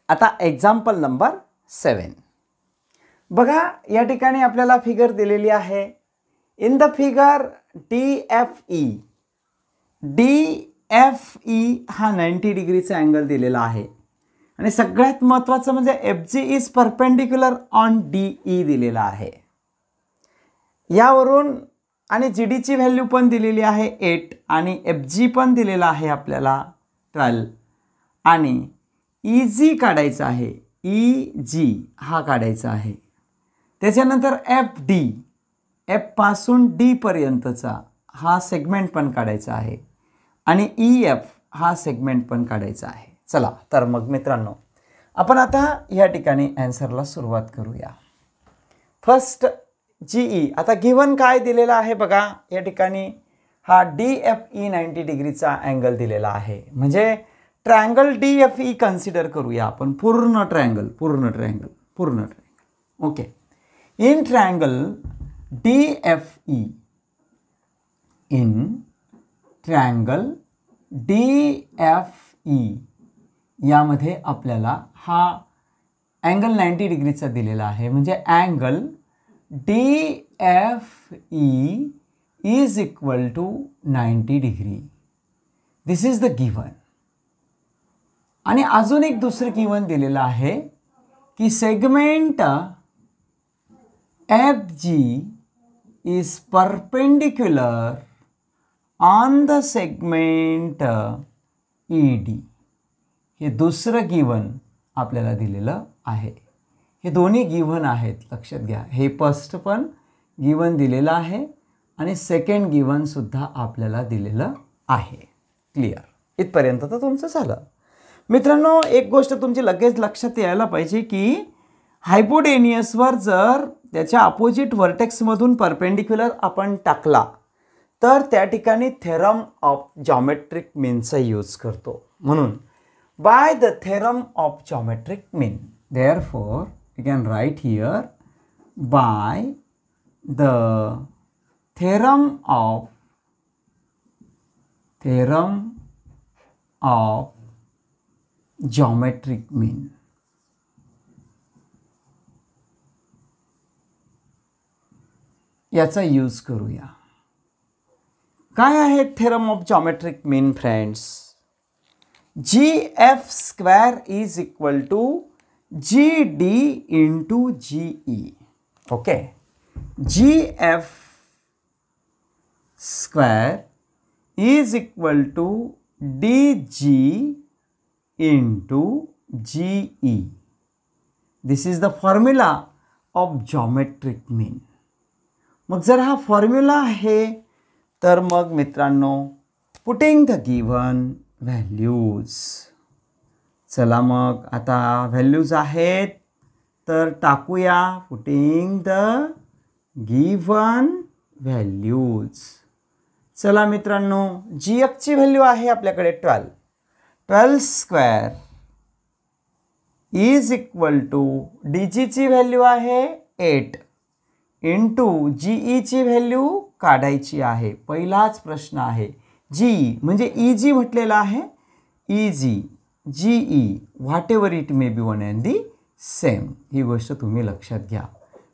आता example number 7 बघा. या ठिकाणी आपल्याला फिगर दिलेली आहे. इन द फिगर DFE हा 90 डिग्रीचा अँगल दिलेला आहे आणि सगळ्यात महत्त्वाचं म्हणजे FG is perpendicular on DE दिलेला आहे. यावरून आणि GD ची व्हॅल्यू पण दिलेली आहे 8 आणि FG पण दिलेला आहे आपल्याला 12 आणि EG काढायचा आहे. EG हा काढायचा आहे. त्याच्यानंतर FD, F पासून D पर्यंतचा हा सेगमेंट पण काढायचा आहे आणि EF हा सेगमेंट पण काढायचा आहे. चला तर मग मित्रांनो, आपण आता या ठिकाणी आन्सरला सुरुवात करूया. First GE. आता गिवन काय दिलेला आहे बघा. या ठिकाणी हा DFE 90 डिग्रीचा अँगल दिलेला आहे. म्हणजे ट्रायंगल DFE कन्सिडर करूया आपण. पूर्ण triangle. Okay. In triangle DFE, यामध्ये आपल्याला हा अँगल 90 डिग्रीचा दिलेला आहे. म्हणजे angle DFE is equal to 90 degree. This is the given. आणि अजून एक दुसरं गिवन दिलेलं आहे की segment FG is perpendicular on the segment ED. हे दुसरं गिवन आपल्याला दिलेलं आहे. हे दोन्ही गिवन आहेत, लक्षात घ्या. हे फर्स्ट पण गिवन दिलेलं आहे आणि सेकंड गिवन सुद्धा आपल्याला दिलेलं आहे. क्लिअर. इथपर्यंत तर तुमचं झालं. मित्रांनो, एक गोष्ट तुमची लगेच लक्षात यायला पाहिजे की हायपोटेनियसवर जर त्याच्या अपोजिट व्हर्टेक्समधून परपेंडिक्युलर आपण टाकला तर त्या ठिकाणी थेरम ऑफ जॉमेट्रिक मीनचा यूज करतो. म्हणून by the theorem of geometric mean, therefore we can write here by the theorem of geometric mean. याचा यूज करूया. काय आहे theorem of geometric mean friends? GF square is equal to GD into GE. Okay. GF square is equal to DG into GE. This is the formula of geometric mean. मग जर हा formula आहे तर मग मित्रांनो, पुटिंग द गिवन व्हॅल्यूज. चला मग आता व्हॅल्यूज आहेत तर टाकूया. Putting the given values. चला मित्रांनो, GF ची व्हॅल्यू आहे आपल्याकडे 12. 12 square is equal to DG ची व्हॅल्यू आहे 8 इंटू GE ची व्हॅल्यू काढायची आहे. पहिलाच प्रश्न आहे. GE म्हणजे EG म्हटलेला आहे. EG, GE, whatever it may be one and the same. ही गोष्ट तुम्ही लक्षात घ्या.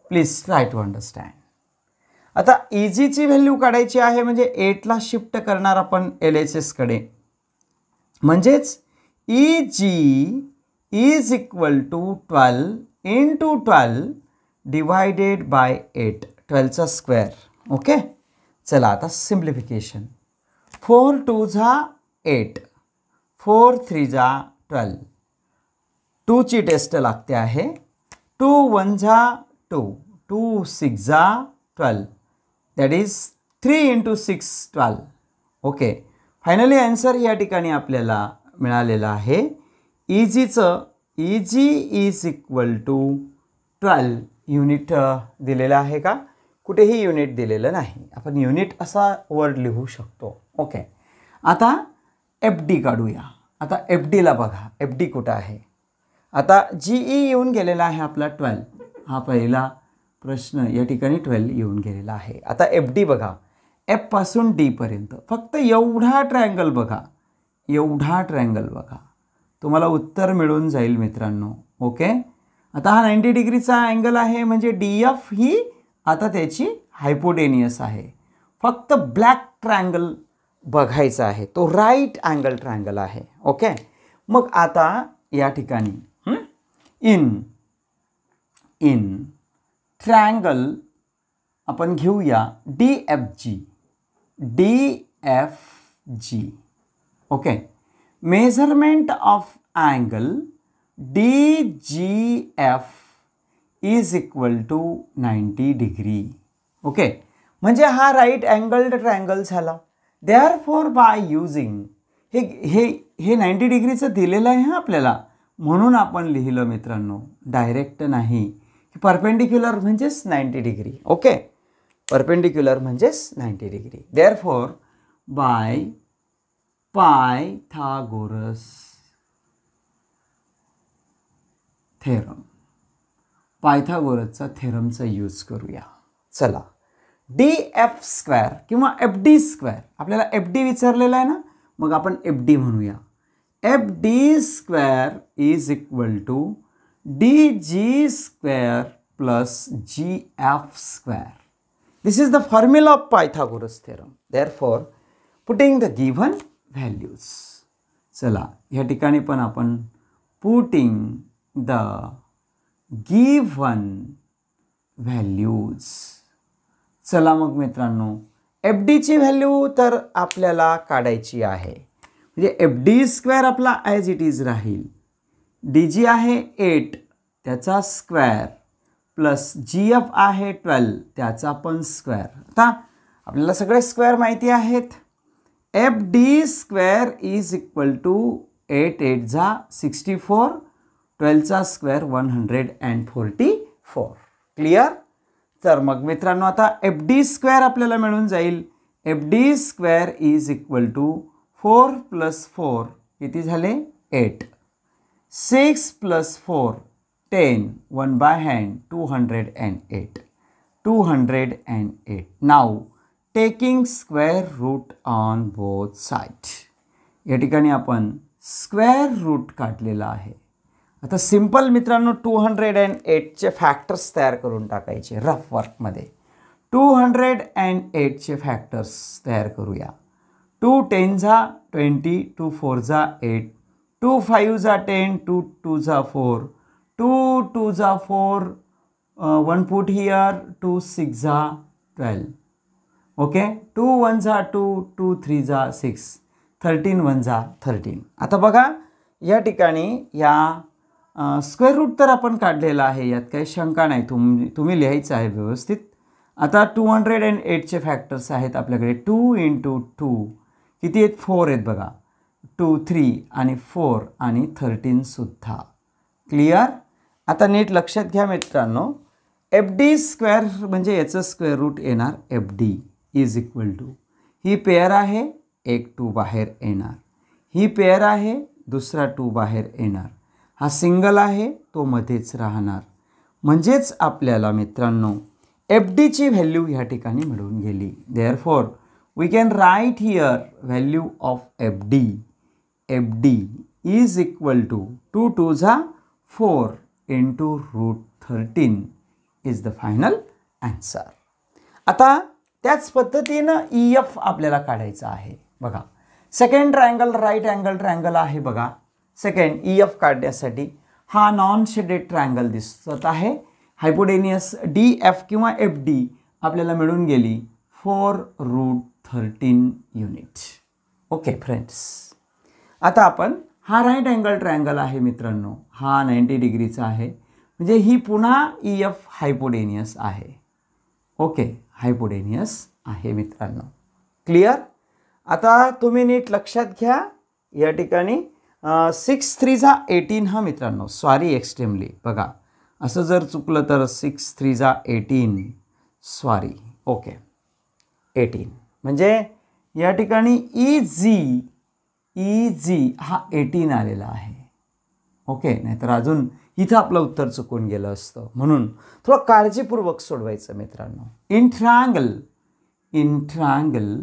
Please try to understand. आता EG ची व्हॅल्यू काढायची आहे म्हणजे 8ला शिफ्ट करणार आपण LHS कडे. म्हणजेच EG is equal to 12 into 12 divided by 8. 12चा स्क्वेअर. ओके. चला आता सिम्प्लिफिकेशन. 4 2 जा 8, 4 3 जा 12. 2 ची टेस्ट लागते आहे. 2 1 जा 2, 2 6 जा 12. That is 3 into 6 12. Okay, finally answer या ठिकाणी आपल्याला मिळालेला आहे. इजीचं EG is equal to 12 unit दिलेलं आहे का? कुठेही युनिट दिलेलं नाही. आपण युनिट असा वर्ड लिहू शकतो. ओके, आता एफ डी काढूया. आता एफ डीला बघा, एफ डी कुठं आहे? आता जी ई येऊन गेलेला आहे आपला 12. हा पहिला प्रश्न या ठिकाणी 12 येऊन गेलेला आहे. आता एफ डी बघा, एफ पासून डी पर्यंत फक्त एवढा ट्रायंगल बघा, एवढा ट्रायंगल बघा, तुम्हाला उत्तर मिळून जाईल मित्रांनो. ओके, आता हा 90 डिग्रीचा अँगल आहे म्हणजे डी एफ ही आता त्याची हायपोटेनियस आहे. फक्त ब्लॅक ट्रायंगल बघायचा आहे, तो राईट अँगल ट्रायंगल आहे. ओके, मग आता या ठिकाणी इन ट्रायंगल आपण घेऊया D F G. Okay, measurement of angle D G F is equal to 90 degree. Okay, म्हणजे हा राईट अँगल्ड ट्रायंगल झाला. देअरफॉर बाय युजिंग हे 90 डिग्रीचं दिलेलं आहे आपल्याला, म्हणून आपण लिहिलं मित्रांनो, डायरेक्ट नाही. परपेंडिक्युलर म्हणजेच 90 डिग्री. ओके, परपेंडिक्युलर म्हणजेच 90 degree. Therefore by Pythagoras theorem, पायथागोरसचा थेरमचा यूज करूया. चला, डी एफ स्क्वेअर किंवा एफ डी स्क्वेअर, आपल्याला एफ डी विचारलेला आहे ना, मग आपण एफ डी म्हणूया. F D square is equal to D G square plus G F square. This is the formula of Pythagoras theorem. Therefore putting the given values. चला, या ठिकाणी पण आपण पुटिंग द गिव्हन व्हॅल्यूज. चला मग मित्रांनो, F डीची value तर आपल्याला काढायची आहे. म्हणजे एफ डी स्क्वेअर आपला ॲज इट इज राहील. डी जी आहे 8 त्याचा स्क्वेअर प्लस जी एफ आहे 12 त्याचा पण स्क्वेअर. आता आपल्याला सगळे स्क्वेअर माहिती आहेत. F D square is equal to 8 8 जा 64, 12चा स्क्वेअर 144. क्लिअर? तर मग मित्रांनो, आता एफ डी स्क्वेअर आपल्याला मिळून जाईल. F D square is equal to 4 + 4 किती झाले? 8. 6 + 4 10. 1 by hand 208. 208. Now taking square root on both side. या ठिकाणी आपण स्क्वेअर रूट काढलेला आहे. आता सिंपल मित्रांनो 208चे फॅक्टर्स तयार करून टाकायचे रफ वर्कमध्ये. 208चे फॅक्टर्स तयार करूया. 2 10 जा 20, 2 4 जा 8, 2 5 जा 10, 2 2 जा 4, 2 2 जा 4, 1 put here, 2 6 जा 12. ओके, 2 1 जा 2, 2 3 जा 6, 13 1 जा 13. आता बघा या ठिकाणी या स्क्वेअर रूट तर आपण काढलेला आहे, यात काही शंका नाही. तुम्ही लिहायचं आहे व्यवस्थित. आता 208चे फॅक्टर्स आहेत आपल्याकडे. 2 × 2 किती आहेत? 4 आहेत बघा. 2 3 आणि 4 आणि 13 सुद्धा. क्लिअर? आता नीट लक्षात घ्या मित्रांनो, एफ डी स्क्वेअर म्हणजे याचं स्क्वेअर रूट येणार F D is equal to, ही पेअर आहे, एक 2 बाहेर येणार. ही पेअर आहे, दुसरा 2 बाहेर येणार. हा सिंगल आहे, तो मध्येच राहणार. म्हणजेच आपल्याला मित्रांनो एफ डीची व्हॅल्यू ह्या ठिकाणी मिळून गेली. Therefore we can write here value of F D. F D is equal to 2 2 जा 4 × √13 इज द फायनल आन्सर. आता त्याच पद्धतीनं ई एफ आपल्याला काढायचं आहे. बघा, second triangle right angle triangle आहे. बघा, सेकंड ई एफ काढण्यासाठी हा नॉन शेडेड ट्रायंगल दिसत आहे. हायपोटेनियस डी एफ किंवा एफ डी आपल्याला मिळून गेली 4√13 युनिट. ओके फ्रेंड्स, आता आपण हा राईट अँगल ट्रायंगल आहे मित्रांनो, हा 90 डिग्रीचा आहे. म्हणजे ही पुन्हा ई एफ हायपोटेनियस आहे. ओके, हायपोटेनियस आहे मित्रांनो. क्लिअर? आता तुम्ही नीट लक्षात घ्या, या ठिकाणी 6 3 जा 18 हा मित्रांनो, सॉरी एक्स्ट्रीमली, बघा असं जर चुकलं तर 6 3 जा 18, सॉरी, ओके 18, म्हणजे या ठिकाणी इजी हा 18 आलेला आहे. ओके, नाहीतर अजून इथं आपलं उत्तर चुकून गेलं असतं, म्हणून थोडं काळजीपूर्वक सोडवायचं मित्रांनो. इन ट्रायंगल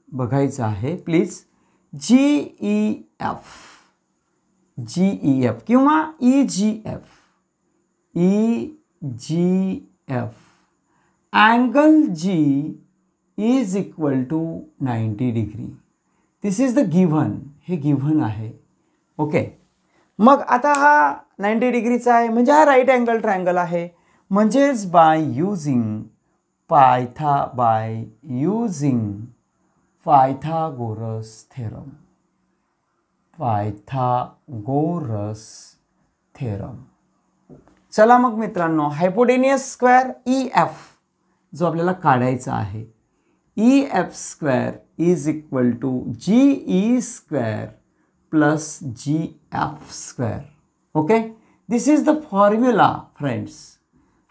बघायचं आहे प्लीज. GEF किंवा EGF angle G is equal to 90 degree. This is the given, हे गिव्हन आहे. ओके, मग आता हा 90 डिग्रीचा आहे म्हणजे हा राईट अँगल ट्रायंगल आहे. म्हणजेच बाय युझिंग पायथागोरस थेरम. चला मग मित्रांनो, हायपोटेनियस स्क्वेअर EF जो आपल्याला काढायचा आहे, EF square is equal to GE square plus GF square. Okay, this is the formula friends.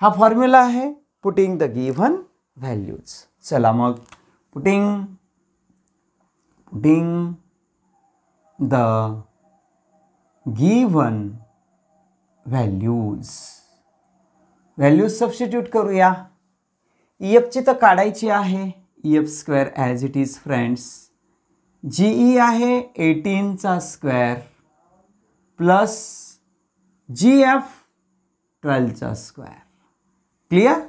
हा फॉर्म्युला आहे पुटिंग द गिव्हन व्हॅल्यूज. चला मग putting the given values substitute करूया. EFची तर काढायची आहे, EF square as it is friends. GE आहे 18चा स्क्वेअर प्लस GF 12चा स्क्वेअर. क्लियर?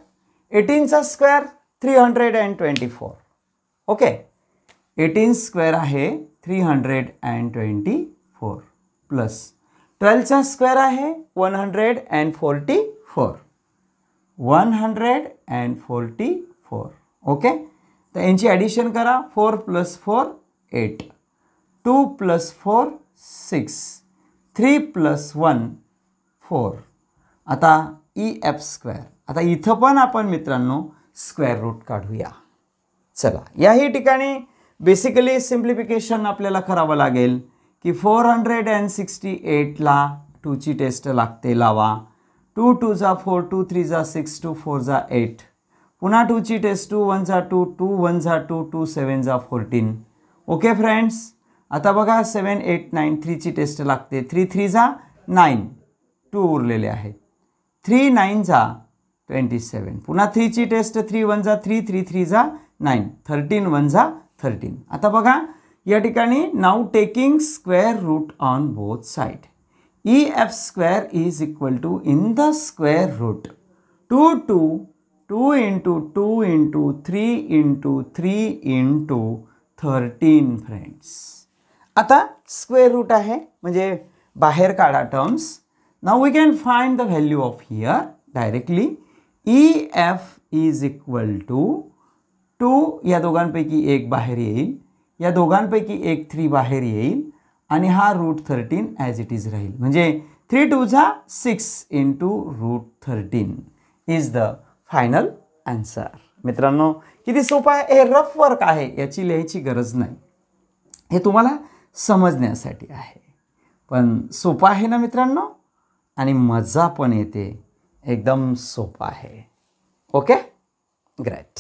18चा स्क्वेअर 324. ओके, 18 स्क्वेअर आहे 324 प्लस 12चा स्क्वेअर आहे 144. ओके, तर यांची ॲडिशन करा. 4 + 4 8, 2 + 4 6, 3 + 1 4. आता EF स्क्वेअर. आता इथं पण आपण मित्रांनो स्क्वेअर रूट काढूया. चला, याही ठिकाणी बेसिकली सिम्प्लिफिकेशन आपल्याला करावं लागेल की 468ला 2ची टेस्ट लागते, लावा. 2 2 जा 4, 2 3 जा 6, 2 4 जा 8. पुन्हा 2ची टेस्ट, 2 1 जा 2, 2 1 जा 2, 2 7 जा 14. ओके फ्रेंड्स, आता बघा 7 8 9, 3ची टेस्ट लागते. 3 3 जा 9, 2 उरलेले आहेत. 3 9 जा 27. पुन्हा 3ची टेस्ट, 3 1 जा 3, 3 3 जा 9, 13 1 जा 13. आता बघा या ठिकाणी now taking square root on both side. EF square is equal to in the square root 2 2 into 2 into 3 into 3 into 13 friends. आता स्क्वेअर रूट आहे म्हणजे बाहेर काढा terms. Now we can find the value of here directly. EF is equal to 2, या दोघांपैकी एक बाहेर येईल, या दोघांपैकी एक 3 बाहेर येईल आणि हा रूट 13 ॲज इट इज राहील. म्हणजे 3 2 जा 6 into root 13 is the final answer. मित्रांनो किती सोपं आहे. हे रफ वर्क आहे, याची लिहायची गरज नाही, हे तुम्हाला समजण्यासाठी आहे. पण सोपं आहे ना मित्रांनो, आणि मजा पण येते. एकदम सोपं आहे. Okay, great.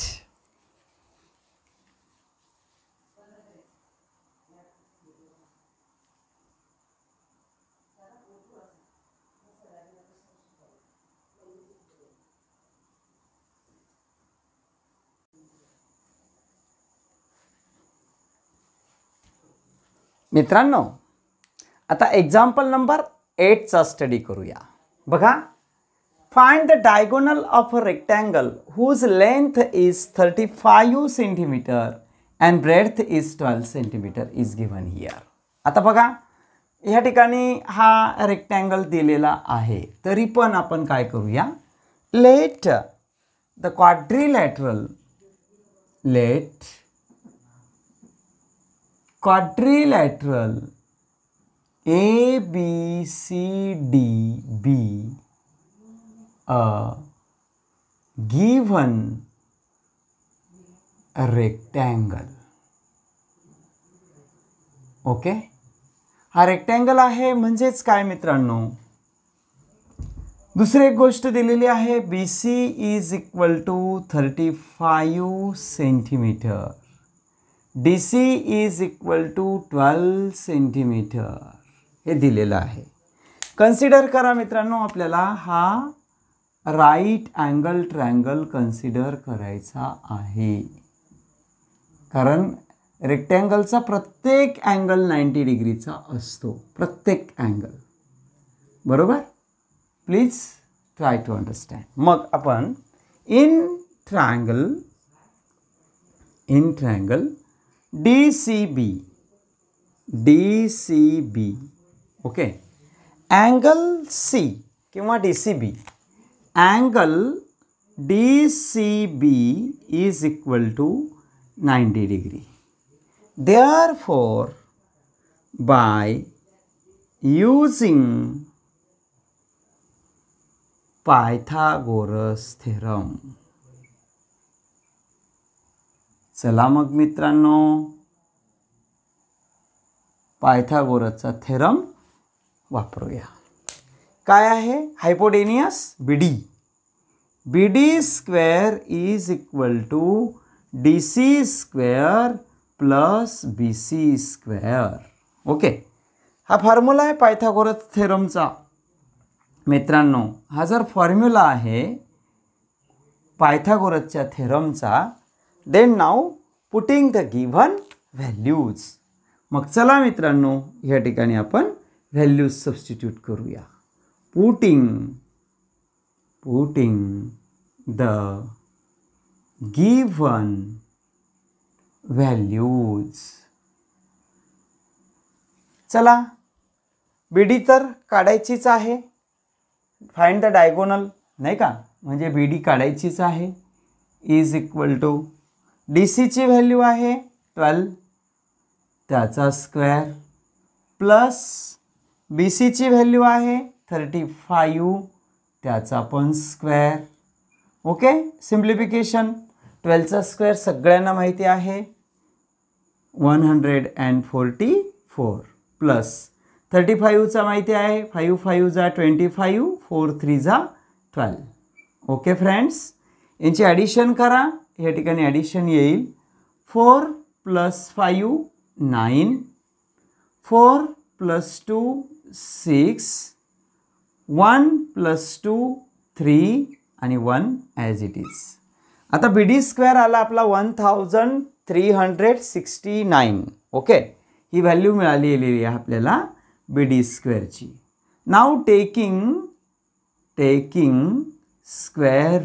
मित्रांनो आता एक्झाम्पल नंबर 8चा स्टडी करूया. बघा, find the diagonal of a rectangle whose length is 35 centimetre and breadth is 12 centimetre is given here. आता बघा या ठिकाणी हा रेक्टँगल दिलेला आहे, तरी पण आपण काय करूया, let the quadrilateral ABCDB a given rectangle. Okay, हा रेक्टँगल आहे म्हणजेच काय मित्रांनो, दुसरी एक गोष्ट दिलेली आहे, B C is equal to 35 centimetre, D C is equal to 12 centimetre, हे दिलेलं आहे. कन्सिडर करा मित्रांनो, आपल्याला हा राईट अँगल ट्रायंगल कन्सिडर करायचा आहे, कारण रेक्टँगलचा प्रत्येक अँगल 90 डिग्रीचा असतो, प्रत्येक अँगल. बरोबर, प्लीज ट्राय टू अंडरस्टँड. मग आपण in triangle DCB okay, angle C किंवा DCB, angle DCB is equal to 90 degree. Therefore, by using Pythagoras theorem, चला मग मित्रांनो, पायथागोरसचा थेरम वापरूया. काय आहे, hypotenuse BD square is equal to DC square plus BC square. Okay, हा formula आहे पायथागोरस थेरमचा. मित्रांनो, हा जर फॉर्म्युला आहे पायथागोरसच्या थेरमचा, then now putting the given values. मग चला मित्रांनो, या ठिकाणी आपण व्हॅल्यूज सबस्टिट्यूट करूया. Putting the given values. चला, BD तर काढायचीच आहे, फाइंड द डायगोनल, नाही का, म्हणजे BD काढायचीच आहे, इज इक्वल टू DC ची व्हॅल्यू आहे 12, त्याचा स्क्वेअर, प्लस BC ची व्हॅल्यू आहे 35, त्याचा पण स्क्वेअर. ओके, सिम्प्लिफिकेशन, 12चा स्क्वेअर सगळ्यांना माहिती आहे 144, प्लस 35चा माहिती आहे, 5 5 जा 25, 4 3 जा 12. ओके फ्रेंड्स, यांची ॲडिशन करा, या ठिकाणी ॲडिशन येईल 4 + 5 9, 4 + 2 6, 1 + 2 3 आणि 1 ॲज इट इज. आता BD स्क्वेअर आला आपला 1369. ओके, ही व्हॅल्यू मिळालेली आहे आपल्याला BD स्क्वेअरची. Now taking square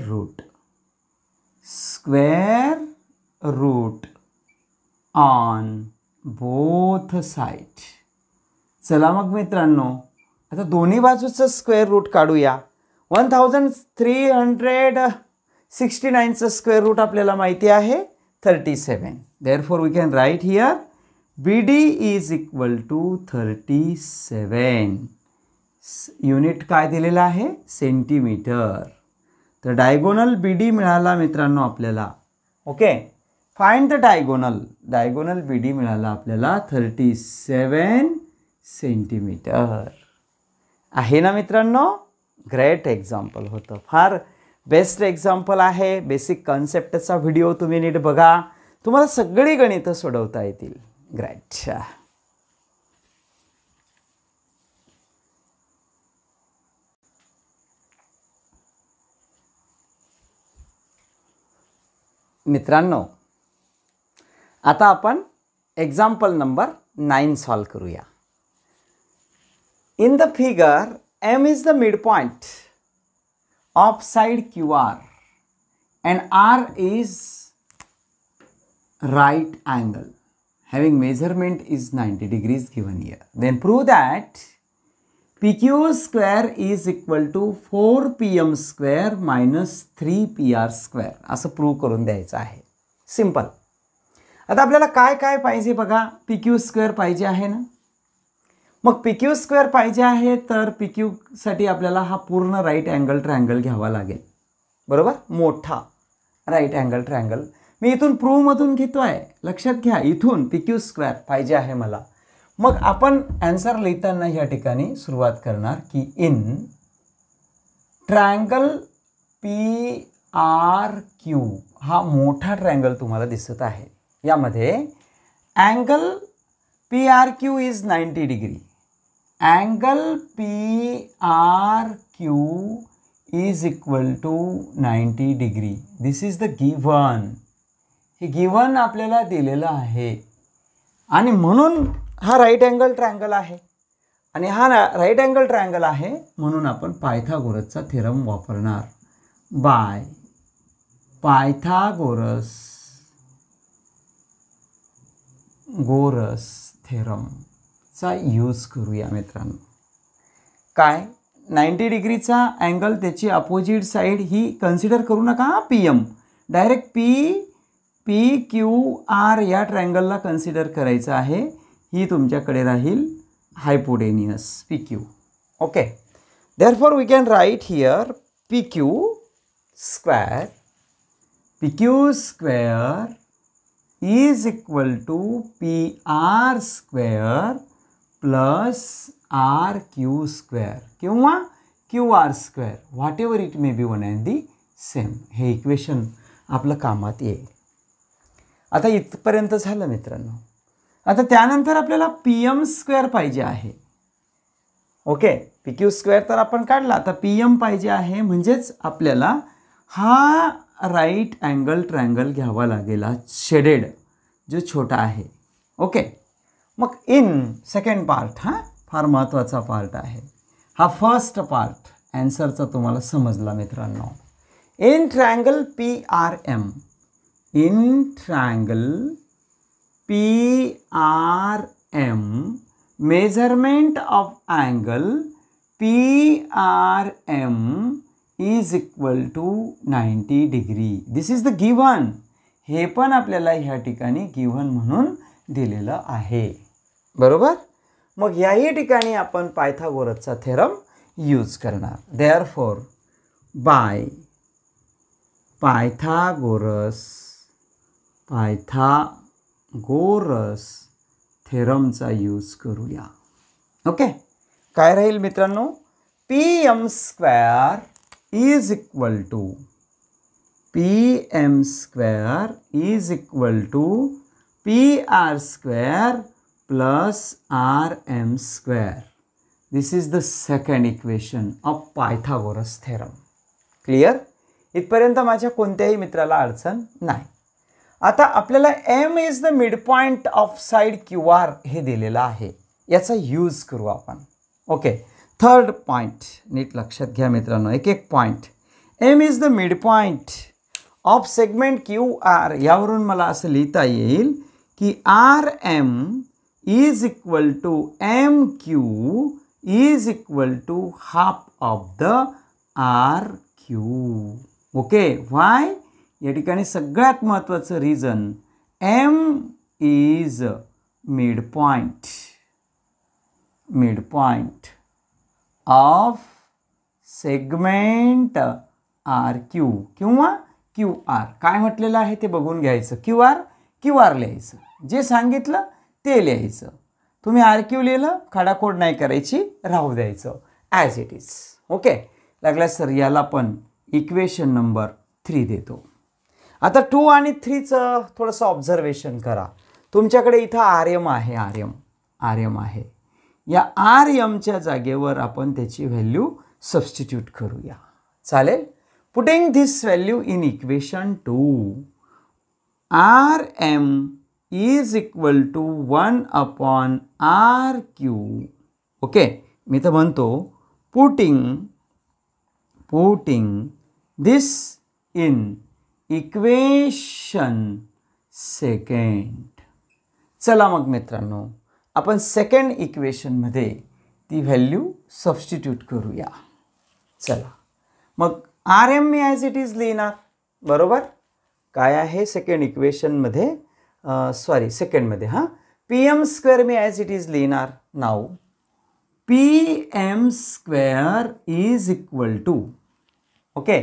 root on both side. चला मग मित्रांनो, आता दोन्ही बाजूचं स्क्वेअर रूट काढूया. 1369चं स्क्वेअर रूट आपल्याला माहिती आहे 37. Therefore we can write here BD is equal to 37. Unit काय दिलेला आहे, सेंटीमीटर. तर डायगोनल BD मिळाला मित्रांनो आपल्याला. Okay, find the diagonal BD मिळाला आपल्याला 37 सेंटीमीटर. आहे ना मित्रांनो, ग्रेट एक्झाम्पल होतं, फार बेस्ट एक्झाम्पल आहे. बेसिक कॉन्सेप्टचा व्हिडिओ तुम्ही नीट बघा, तुम्हाला सगळी गणितं सोडवता येतील. ग्रेट. मित्रांनो, आता आपण एक्झाम्पल नंबर 9 सॉल्व करूया. In the figure M is the midpoint of side QR and R is right angle having measurement is 90 degrees given here. Then prove that PQ square is equal to 4PM square minus 3PR square. असं prove करून द्यायचं आहे. Simple. आता आपल्याला काय काय पाहिजे बघा, PQ स्क्वेअर पाहिजे आहे ना. मग PQ स्क्वेअर पाहिजे आहे, तर PQ साठी आपल्याला हा पूर्ण राईट अँगल ट्रायंगल घ्यावा लागेल. बरोबर, मोठा राईट अँगल ट्रायंगल मी इथून प्रूव्ह मधून घेतोय, लक्षात घ्या. इथून PQ स्क्वेअर पाहिजे आहे मला, मग आपण आन्सर लिहिताना या ठिकाणी सुरुवात करणार की इन ट्रायंगल PRQ हा मोठा ट्रायंगल तुम्हाला दिसत आहे. यामध्ये angle PRQ is 90 degree. Angle PRQ is equal to 90 degree. This is the given. हे गिवन आपल्याला दिलेलं आहे आणि म्हणून हा राईट अँगल ट्रायंगल आहे आणि हा राईट अँगल ट्रायंगल आहे म्हणून आपण पायथागोरसचा थेरम वापरणार. बाय पायथागोरस थेरमचा यूज करूया मित्रांनो. काय 90 डिग्रीचा अँगल त्याची अपोजिट साईड ही कन्सिडर करू नका. PM डायरेक्ट PQR या ट्रायंगलला कन्सिडर करायचं आहे. ही तुमच्याकडे राहील hypotenuse PQ. Okay, therefore we can write here PQ square is equal to PR square plus RQ square किंवा QR square, whatever it may be one and the same. हे equation आपलं कामात येईल. आता इथपर्यंत झालं मित्रांनो. आता त्यानंतर आपल्याला PM स्क्वेअर पाहिजे आहे. ओके, PQ स्क्वेअर तर आपण काढला. आता PM पाहिजे आहे म्हणजेच आपल्याला हा राईट अँगल ट्रायंगल घ्यावा लागेल, शेडेड जो छोटा आहे. ओके, मग इन सेकंड पार्ट, हा फार महत्त्वाचा पार्ट आहे. हा फर्स्ट पार्ट आन्सरचा तुम्हाला समजला मित्रांनो. In triangle PRM, in triangle PRM, measurement of angle PRM is equal to 90 degree. This is the given. हे पण आपल्याला ह्या ठिकाणी गिव्हन म्हणून दिलेलं आहे. बरोबर. मग याही ठिकाणी आपण पायथागोरसचा थेरम यूज करणार. देअरफॉर बाय पायथागोरस थेरमचा यूज करूया. ओके, काय राहील मित्रांनो? PM square is equal to PR square plus RM square. This is the second equation of Pythagoras theorem. Clear? इथपर्यंत माझ्या कोणत्याही मित्राला अडचण नाही. आता आपल्याला M is the mid point of side QR हे दिलेलं आहे. याचा यूज करू आपण. ओके, थर्ड पॉइंट नीट लक्षात घ्या मित्रांनो. एक point M is the mid point of segment QR. यावरून मला असं लिहिता येईल की RM is equal to MQ is equal to half of the RQ. Okay, why? या ठिकाणी सगळ्यात महत्त्वाचं reason, M is mid point of segment RQ किंवा QR. काय म्हटलेलं आहे ते बघून घ्यायचं. QR लिहायचं, जे सांगितलं ते लिहायचं. तुम्ही RQ लिहिलं, खाडाखोड नाही करायची, राहू द्यायचं ॲज इट इज. ओके, लागल्यास सर याला पण इक्वेशन नंबर 3 देतो. आता 2 आणि 3चं थोडंसं ऑब्झर्वेशन करा. तुमच्याकडे इथं RM आहे. RM आहे. या RMच्या जागेवर आपण त्याची व्हॅल्यू सबस्टिट्यूट करूया. चालेल? Putting this value in equation 2, RM is equal to 1/RQ. Okay, मी तर म्हणतो putting this in equation second. चला मग मित्रांनो, आपण सेकंड इक्वेशनमध्ये ती व्हॅल्यू सबस्टिट्यूट करूया. चला, मग RM मी ॲज इट इज लिहिणार. बरोबर. काय आहे सेकंड इक्वेशनमध्ये, सेकंडमध्ये PM स्क्वेअर मी ॲज इट इज लिहिणार. नाव PM square is equal to, okay,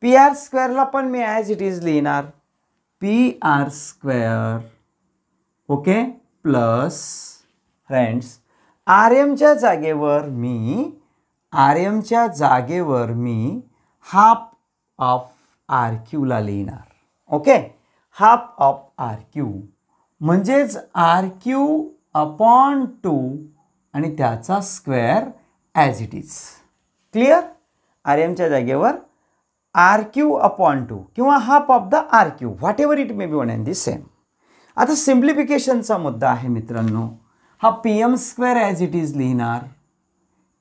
PR स्क्वेअरला पण मी ॲज इट इज लिहिणार. PR square, okay, plus friends, R एमच्या जागेवर मी हाफ ऑफ आर क्यूला लिहिणार. Okay, half of R Q म्हणजेच आर क्यू अपॉन 2 आणि त्याचा square as it is. Clear? R एमच्या जागेवर आर क्यू अपॉन 2 किंवा half of the R Q, whatever it may be one and the same. आता सिम्प्लिफिकेशनचा मुद्दा आहे मित्रांनो. हा P M square as it is लिहिणार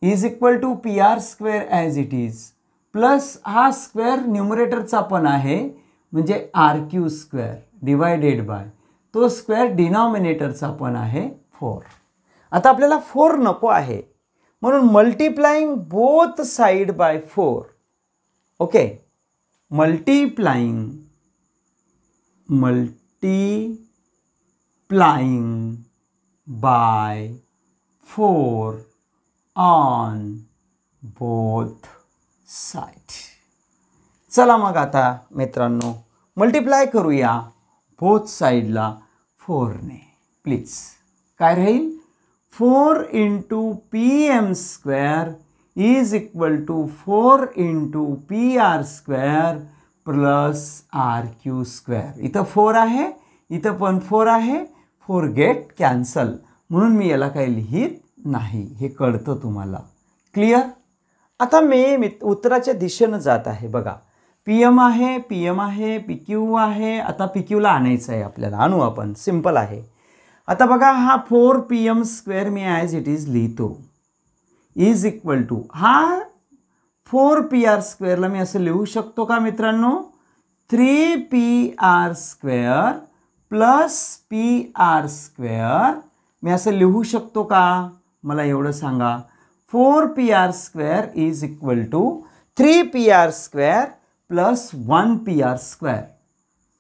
is equal to P R square as it is plus हा square न्यूमरेटरचा पण आहे म्हणजे R Q square divided by तो स्क्वेअर डिनॉमिनेटरचा पण आहे 4. आता आपल्याला 4 नको आहे म्हणून multiplying both side bye 4. Okay, multiplying by 4 on both side. चला मग आता मित्रांनो मल्टिप्लाय करूया बोथ साइडला 4 ने. प्लीज काय राहील? 4 into P M square is equal to 4 into P R square plus R Q square. इथं 4 आहे, इथं पण 4 आहे. 4 गेट कॅन्सल म्हणून मी याला काही लिहित नाही, हे कळतं तुम्हाला. क्लिअर? आता मी उत्तराच्या दिशेनं जात आहे. बघा, पी एम आहे, पी एम आहे, पी क्यू आहे. आता पी क्यूला आणायचं आहे आपल्याला, आणू आपण, सिम्पल आहे. आता बघा, हा 4 पी एम स्क्वेअर मी ॲज इट इज लिहितो इज इक्वल टू हा 4 पी आर स्क्वेअरला मी असं लिहू शकतो का मित्रांनो? 3 P R square plus P R square मी असं लिहू शकतो का? मला एवढं सांगा. 4 P R square is equal to 3 P R square plus 1 P R square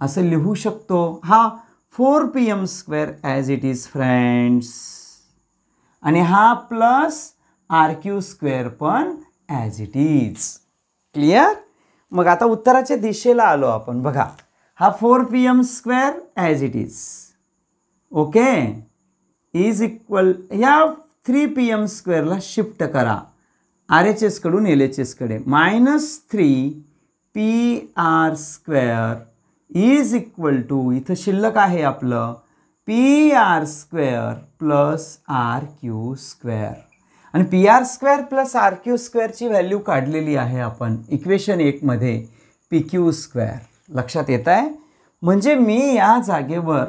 असं लिहू शकतो. हा 4 P M square as it is friends आणि हा प्लस आर क्यू स्क्वेअर पण ॲज इट इज. क्लिअर? मग आता उत्तराच्या दिशेला आलो आपण. बघा, हा 4 P M square as it is. Okay, is equal या 3 पी एम स्क्वेअरला शिफ्ट करा आर एच एसकडून एल एच एसकडे. -3 P R square is equal to इथं शिल्लक आहे आपलं P R square plus R Q square. आणि P R square plus R Q स्क्वेअरची व्हॅल्यू काढलेली आहे आपण इक्वेशन 1 मध्ये पी क्यू स्क्वेअर. लक्षात येत आहे? म्हणजे मी या जागेवर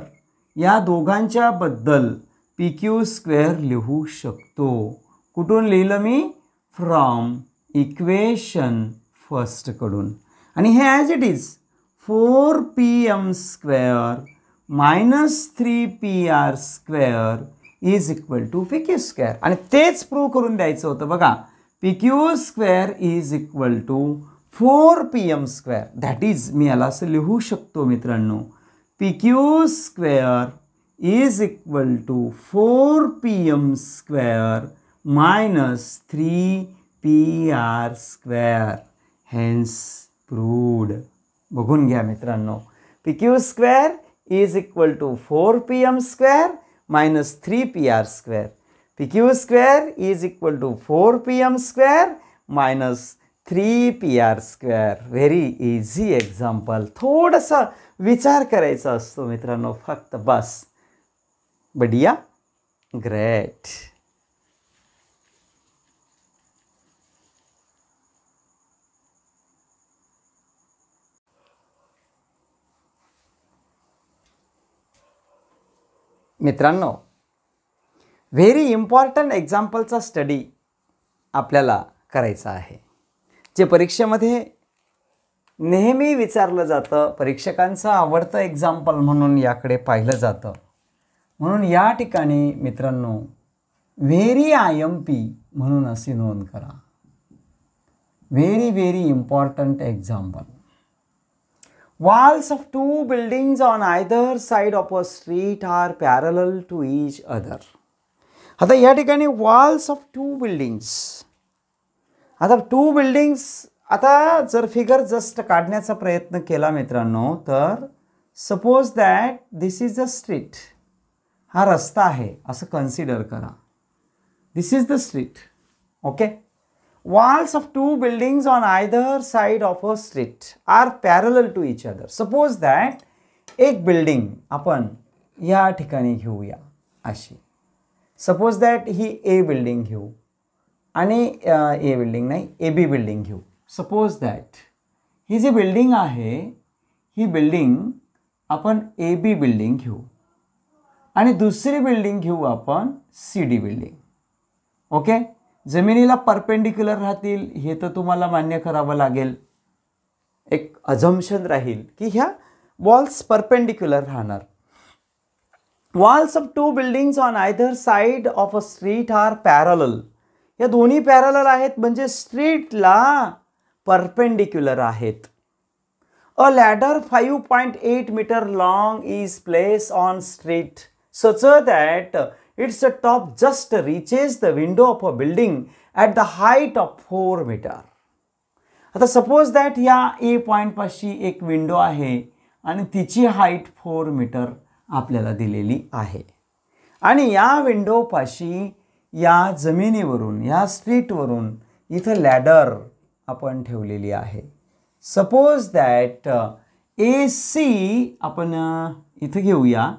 या दोघांच्या बद्दल पी क्यू स्क्वेअर लिहू शकतो. कुठून लिहिलं मी? फ्रॉम इक्वेशन फर्स्टकडून. आणि हे as it is 4 P M square -3 P R square is equal to P Q square. आणि तेच प्रूव्ह करून द्यायचं होतं. बघा, P Q square is equal to 4 P M square. That is मी याला असं लिहू शकतो मित्रांनो, P Q square is equal to 4 P M square -3 P R square. Hence proved. बघून घ्या मित्रांनो, P Q square is equal to 4 P M square -3 P R square. P Q square is equal to 4 P M square -3 P R square. Very easy example. थोडंसं विचार करायचा असतो मित्रांनो, फक्त बस. बढिया, ग्रेट. मित्रांनो, व्हेरी इम्पॉर्टंट एक्झाम्पलचा स्टडी आपल्याला करायचा आहे, जे परीक्षेमध्ये नेहमी विचारलं जातं. परीक्षकांचं आवडतं एक्झाम्पल म्हणून याकडे पाहिलं जातं. म्हणून या ठिकाणी मित्रांनो व्हेरी IMP म्हणून अशी नोंद करा. Very important example. Walls of two buildings on either side of a street are parallel to each other. आता या ठिकाणी walls of two buildings. आता two buildings, आता जर फिगर जस्ट काढण्याचा प्रयत्न केला मित्रांनो, तर suppose that this is a street. हा रस्ता आहे असं कन्सिडर करा. This is the street. Okay. Walls of two buildings on either side of a street are parallel to each other. Suppose that एक बिल्डिंग आपण या ठिकाणी घेऊया अशी. सपोज दॅट ही ए बिल्डिंग घेऊ आणि ए बिल्डिंग नाही ए बी बिल्डिंग घेऊ. सपोज दॅट ही जी बिल्डिंग आहे ही बिल्डिंग आपण ए बी बिल्डिंग घेऊ आणि दुसरी बिल्डिंग घेऊ आपण सी डी बिल्डिंग. ओके. जमिनीला परपेंडिक्युलर राहतील हे तर तुम्हाला मान्य करावं लागेल. एक अझम्पशन राहील की ह्या वॉल्स परपेंडिक्युलर राहणार. Walls of two buildings on either side of a street are parallel. या दोन्ही पॅरलल आहेत म्हणजे स्ट्रीटला परपेंडिक्युलर आहेत. A ladder 5.8 metre long is place on street such that its top just reaches the window of a building at the height of 4 meter. आता suppose that या ए point पाशी एक विंडो आहे आणि तिची हाईट 4 मीटर आपल्याला दिलेली आहे आणि या विंडो पाशी या जमिनीवरून या स्ट्रीटवरून इथं लॅडर आपण ठेवलेली आहे. सपोज दॅट ए सी आपण इथं घेऊया.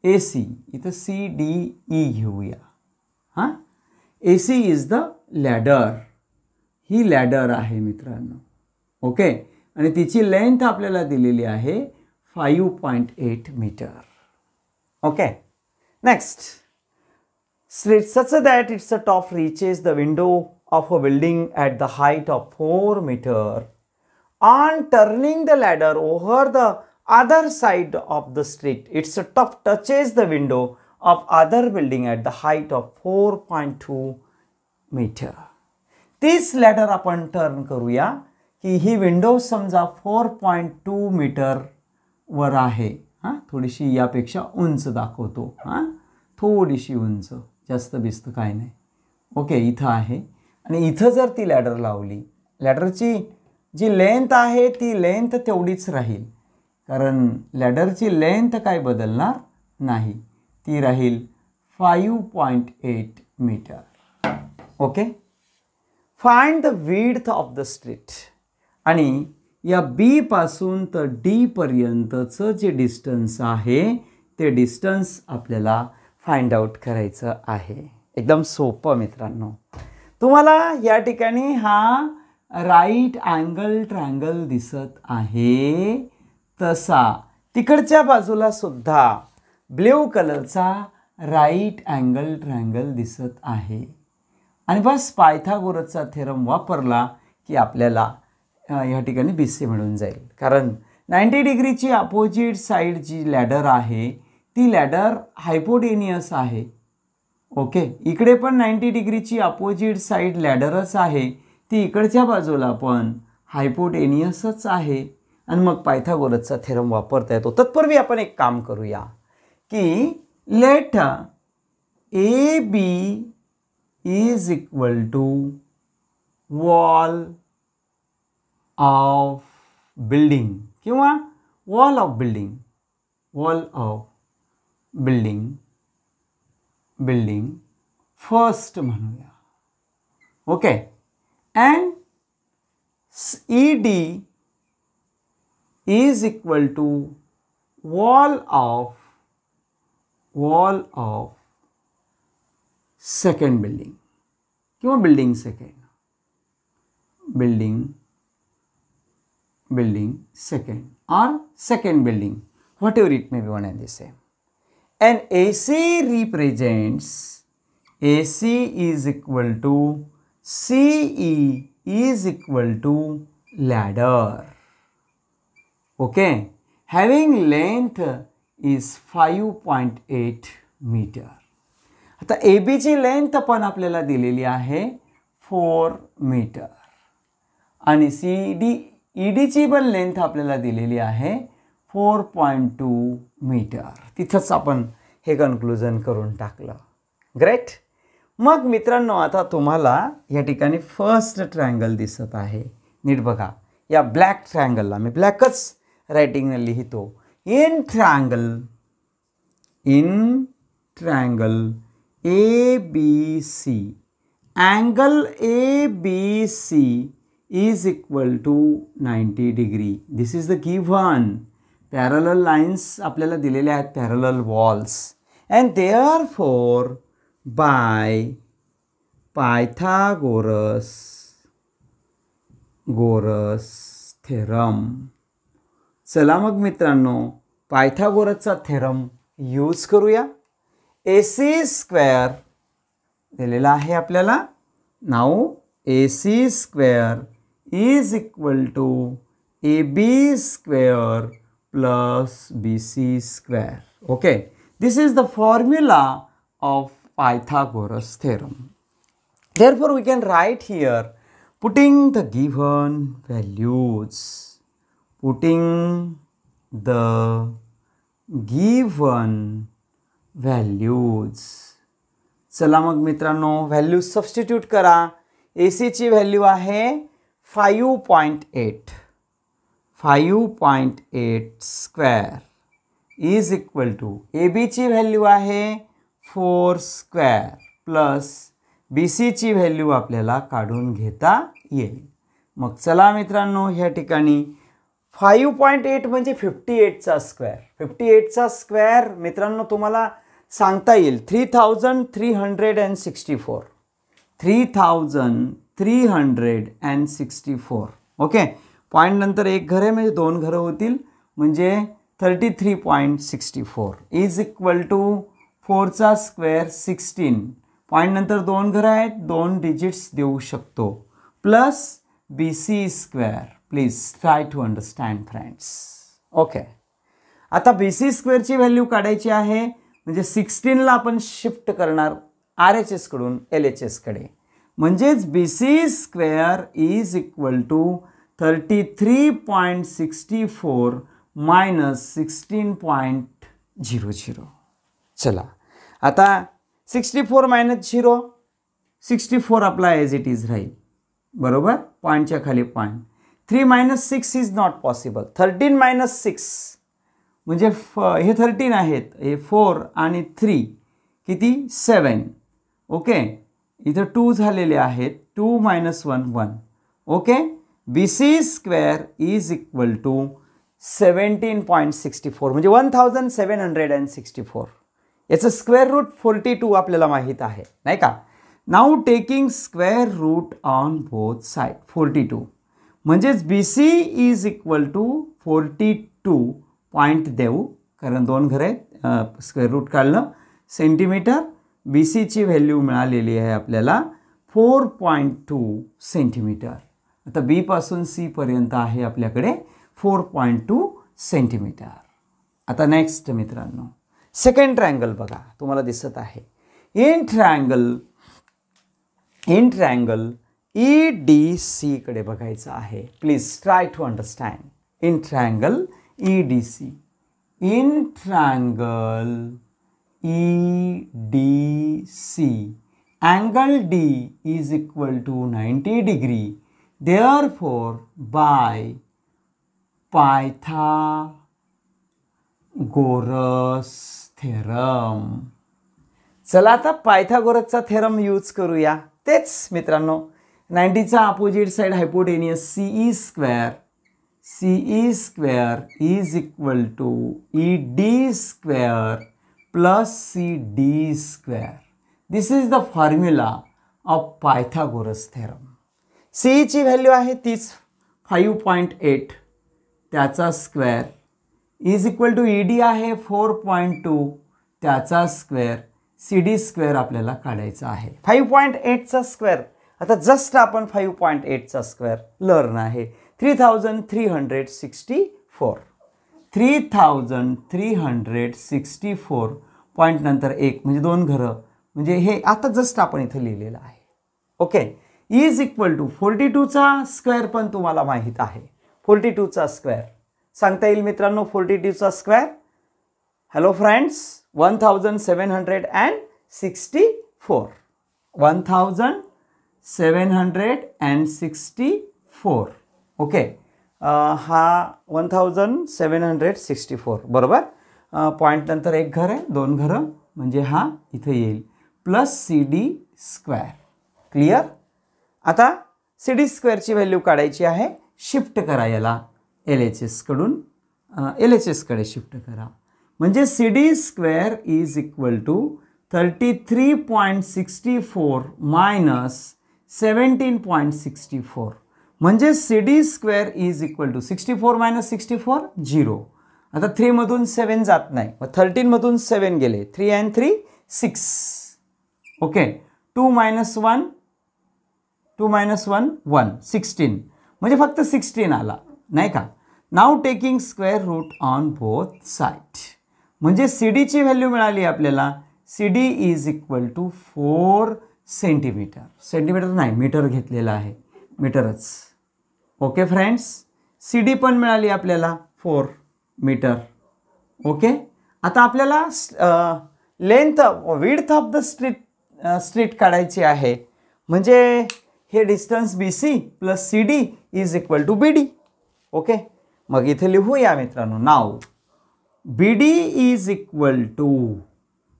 ए सी इथं सी डी ई घेऊया. हां. A C is the ladder. ही लॅडर आहे मित्रांनो. ओके. आणि तिची लेंथ आपल्याला दिलेली आहे 5.8 metre. Okay. Next. Street such that its a top reaches the window of a building at the height of 4 metre. On turning the ladder over the other side of the street its top touches the window of other building at the height of 4.2 meter. तीच ladder आपण turn करूया की ही window समजा 4.2 metre वर आहे. हां. थोडीशी यापेक्षा उंच दाखवतो. हां. थोडीशी उंच, जास्त बिस्त काय नाही. ओके. इथं आहे आणि इथं जर ती लॅडर लावली, लॅडरची जी लेंथ आहे ती लेंथ तेवढीच राहील कारण लॅडरची लेंथ काय बदलणार नाही. ती राहील 5.8 metre. Okay. Find the width of the street. आणि या बी पासून तर डी पर्यंतचं जे डिस्टन्स आहे ते डिस्टन्स आपल्याला फाइंड आउट करायचं आहे. एकदम सोपं मित्रांनो. तुम्हाला या ठिकाणी हा राईट अँगल ट्रायंगल दिसत आहे. तसा तिकडच्या बाजूला सुद्धा ब्ल्यू कलरचा राईट अँगल ट्रायंगल दिसत आहे. आणि बस पायथागोरसचा थेरम वापरला की आपल्याला या ठिकाणी BC मिळून जाईल. कारण 90 डिग्रीची अपोजिट साईड जी लॅडर आहे ती लॅडर हायपोटेनियस आहे. ओके. इकडे पण 90 डिग्रीची अपोजिट साईड लॅडरच आहे. ती इकडच्या बाजूला पण हायपोटेनियसच आहे. आणि मग पायथागोरसचा थेरम वापरता येतो. तत्पूर्वी आपण एक काम करूया की let A B is equal to wall of building किंवा वॉल ऑफ बिल्डिंग फर्स्ट म्हणूया. Okay. And E D is equal to wall of second building किंवा building second or second building, whatever it may be, one and the same. And AC represents AC is equal to CE is equal to ladder. Okay, having length is 5.8 metre. आता A बीची length पण आपल्याला दिलेली आहे 4 metre आणि E डीची पण length आपल्याला दिलेली आहे 4.2 मीटर. तिथंच आपण हे कन्क्लुजन करून टाकलं. ग्रेट. मग मित्रांनो आता तुम्हाला या ठिकाणी फर्स्ट ट्रायंगल दिसत आहे. नीट बघा. या ब्लॅक ट्रायंगलला मी ब्लॅकच रायटिंगने लिहितो. In triangle ABC. Angle ABC is equal to 90 degree. This is the given. Parallel lines आपल्याला दिलेले आहेत, parallel walls, and therefore by Pythagoras theorem. चला मग मित्रांनो पायथागोरसचा थेरम यूज करूया. AC स्क्वेअर दिलेला आहे आपल्याला. Now AC square is equal to AB square plus BC square. Okay, this is the formula of Pythagoras theorem. Therefore we can write here putting the given values. Putting the given values. चला मग मित्रांनो value substitute करा. AC ची value आहे 5.8. 5.8 square is equal to AB ची value आहे 4 square plus BC ची value आपल्याला काढून घेता येईल. मग चला मित्रांनो ह्या ठिकाणी 5.8 म्हणजे 58 चा स्क्वेअर. 58 चा स्क्वेअर मित्रांनो तुम्हाला सांगता येईल 3364. 3364. ओके, पॉईंट नंतर एक घर आहे म्हणजे दोन घरं होतील म्हणजे 33.64 इज इक्वल टू 4 चा स्क्वेअर 16. पॉईंट नंतर दोन घरं आहेत, दोन डिजिट्स देऊ शकतो plus BC square. Please try to understand friends. Okay, आता BC स्क्वेअरची व्हॅल्यू काढायची आहे म्हणजे 16ला आपण शिफ्ट करणार RHS कडून LHS कडे. म्हणजेच BC square is equal to 33.64 minus 16.00. चला आता 64 मायनस 0, 64 आपला ॲज इट इज राहील. बरोबर, पॉईंटच्या खाली point. 3 minus 6 is not possible. 13 minus 6 म्हणजे हे 13 आहेत, हे 4 आणि 3 किती 7. ओके, इथं 2 झालेले आहेत. 2 minus 1 1. Okay, BC square is equal to 17.64 म्हणजे 1764. याचं स्क्वेअर रूट 42 आपल्याला माहीत आहे नाही का. Now taking square root on both side 42 म्हणजेच BC is equal to 42 point देऊ कारण दोन घरे स्क्वेअर रूट काढलं सेंटीमीटर. BC ची व्हॅल्यू मिळालेली आहे आपल्याला 4.2 सेंटीमीटर. आता B पासून C पर्यंत आहे आपल्याकडे 4.2 सेंटीमीटर. आता नेक्स्ट मित्रांनो सेकंड ट्रायंगल बघा तुम्हाला दिसत आहे. इन ट्रायंगल EDC कडे बघायचं आहे. Please try to understand. In triangle EDC. In triangle EDC angle D is equal to 90 degree. Therefore by Pythagoras theorem. चला आता पायथागोरसचा थेरम यूज करूया. तेच मित्रांनो 90चा opposite side hypotenuse CE square is equal to ED square plus CD square. This is the formula of Pythagoras theorem. CE ची value आहे तीच 5.8 त्याचा square is equal to ED आहे 4.2 त्याचा स्क्वेअर. CD स्क्वेअर आपल्याला काढायचा आहे 5.8चा स्क्वेअर. आता जस्ट आपण 5.8चा स्क्वेअर लर्न आहे 3364. 3364 पॉईंट नंतर एक म्हणजे दोन घरं म्हणजे हे आता जस्ट आपण इथं लिहिलेलं आहे. ओके, इज इक्वल टू 42चा स्क्वेअर पण तुम्हाला माहीत आहे. 42चा स्क्वेअर सांगता येईल मित्रांनो. 42चा स्क्वेअर हॅलो फ्रेंड्स 1764. 1764. ओके, हा 1764 बरोबर. पॉईंट नंतर एक घर आहे दोन घरं म्हणजे हा इथे येईल plus C D square. Clear. आता सी डी स्क्वेअरची व्हॅल्यू काढायची आहे. शिफ्ट करा याला एल एच एसकडून एल एच एसकडे शिफ्ट करा. म्हणजे C D square is equal to 33.64 minus 17.64. म्हणजे C D square is equal to 64 minus 64 0. आता 3 मधून 7 जात नाही, मग 13 मधून 7 गेले. 3 and 3 6. ओके. 2 minus 1 1 16. म्हणजे फक्त 16 आला नाही का. Now taking square root on both side. म्हणजे सी डीची व्हॅल्यू मिळाली आपल्याला. C D is equal to 4 centimetre. Centimetre नाही, मीटर घेतलेला आहे, मीटरच. Okay friends. सी डी पण मिळाली आपल्याला 4 मीटर. ओके. आता आपल्याला length width of the street काढायची आहे. म्हणजे हे distance B C plus C D is equal to B D. Okay. मग इथे लिहूया मित्रांनो. Now B D is equal to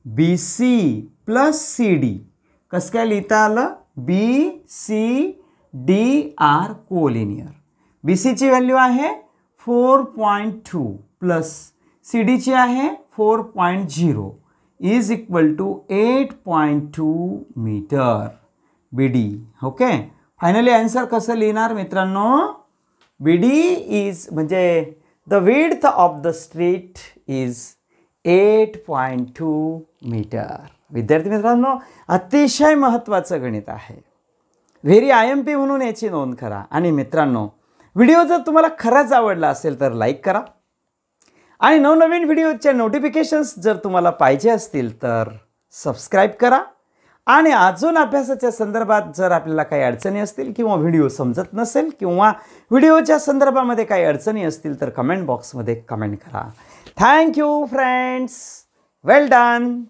B C plus C D. कसं काय लिहिता आलं. B C D are collinear. B सीची व्हॅल्यू आहे 4.2 प्लस सी डीची आहे 4.0 is equal to 8.2 metre B D. Okay. Finally answer कसं लिहिणार मित्रांनो. बी डी इज म्हणजे the width of the street is 8.2 metre. विद्यार्थी मित्रांनो, अतिशय महत्त्वाचं गणित आहे. व्हेरी IMP म्हणून याची नोंद करा. आणि मित्रांनो, व्हिडिओ जर तुम्हाला खरंच आवडला असेल तर लाईक करा. आणि नवनवीन व्हिडिओच्या नोटिफिकेशन्स जर तुम्हाला पाहिजे असतील तर सबस्क्राईब करा. आणि अजून अभ्यासाच्या संदर्भात जर आपल्याला काही अडचणी असतील किंवा व्हिडिओ समजत नसेल किंवा व्हिडिओच्या संदर्भामध्ये काही अडचणी असतील तर कमेंट बॉक्समध्ये कमेंट करा. Thank you friends. Well done.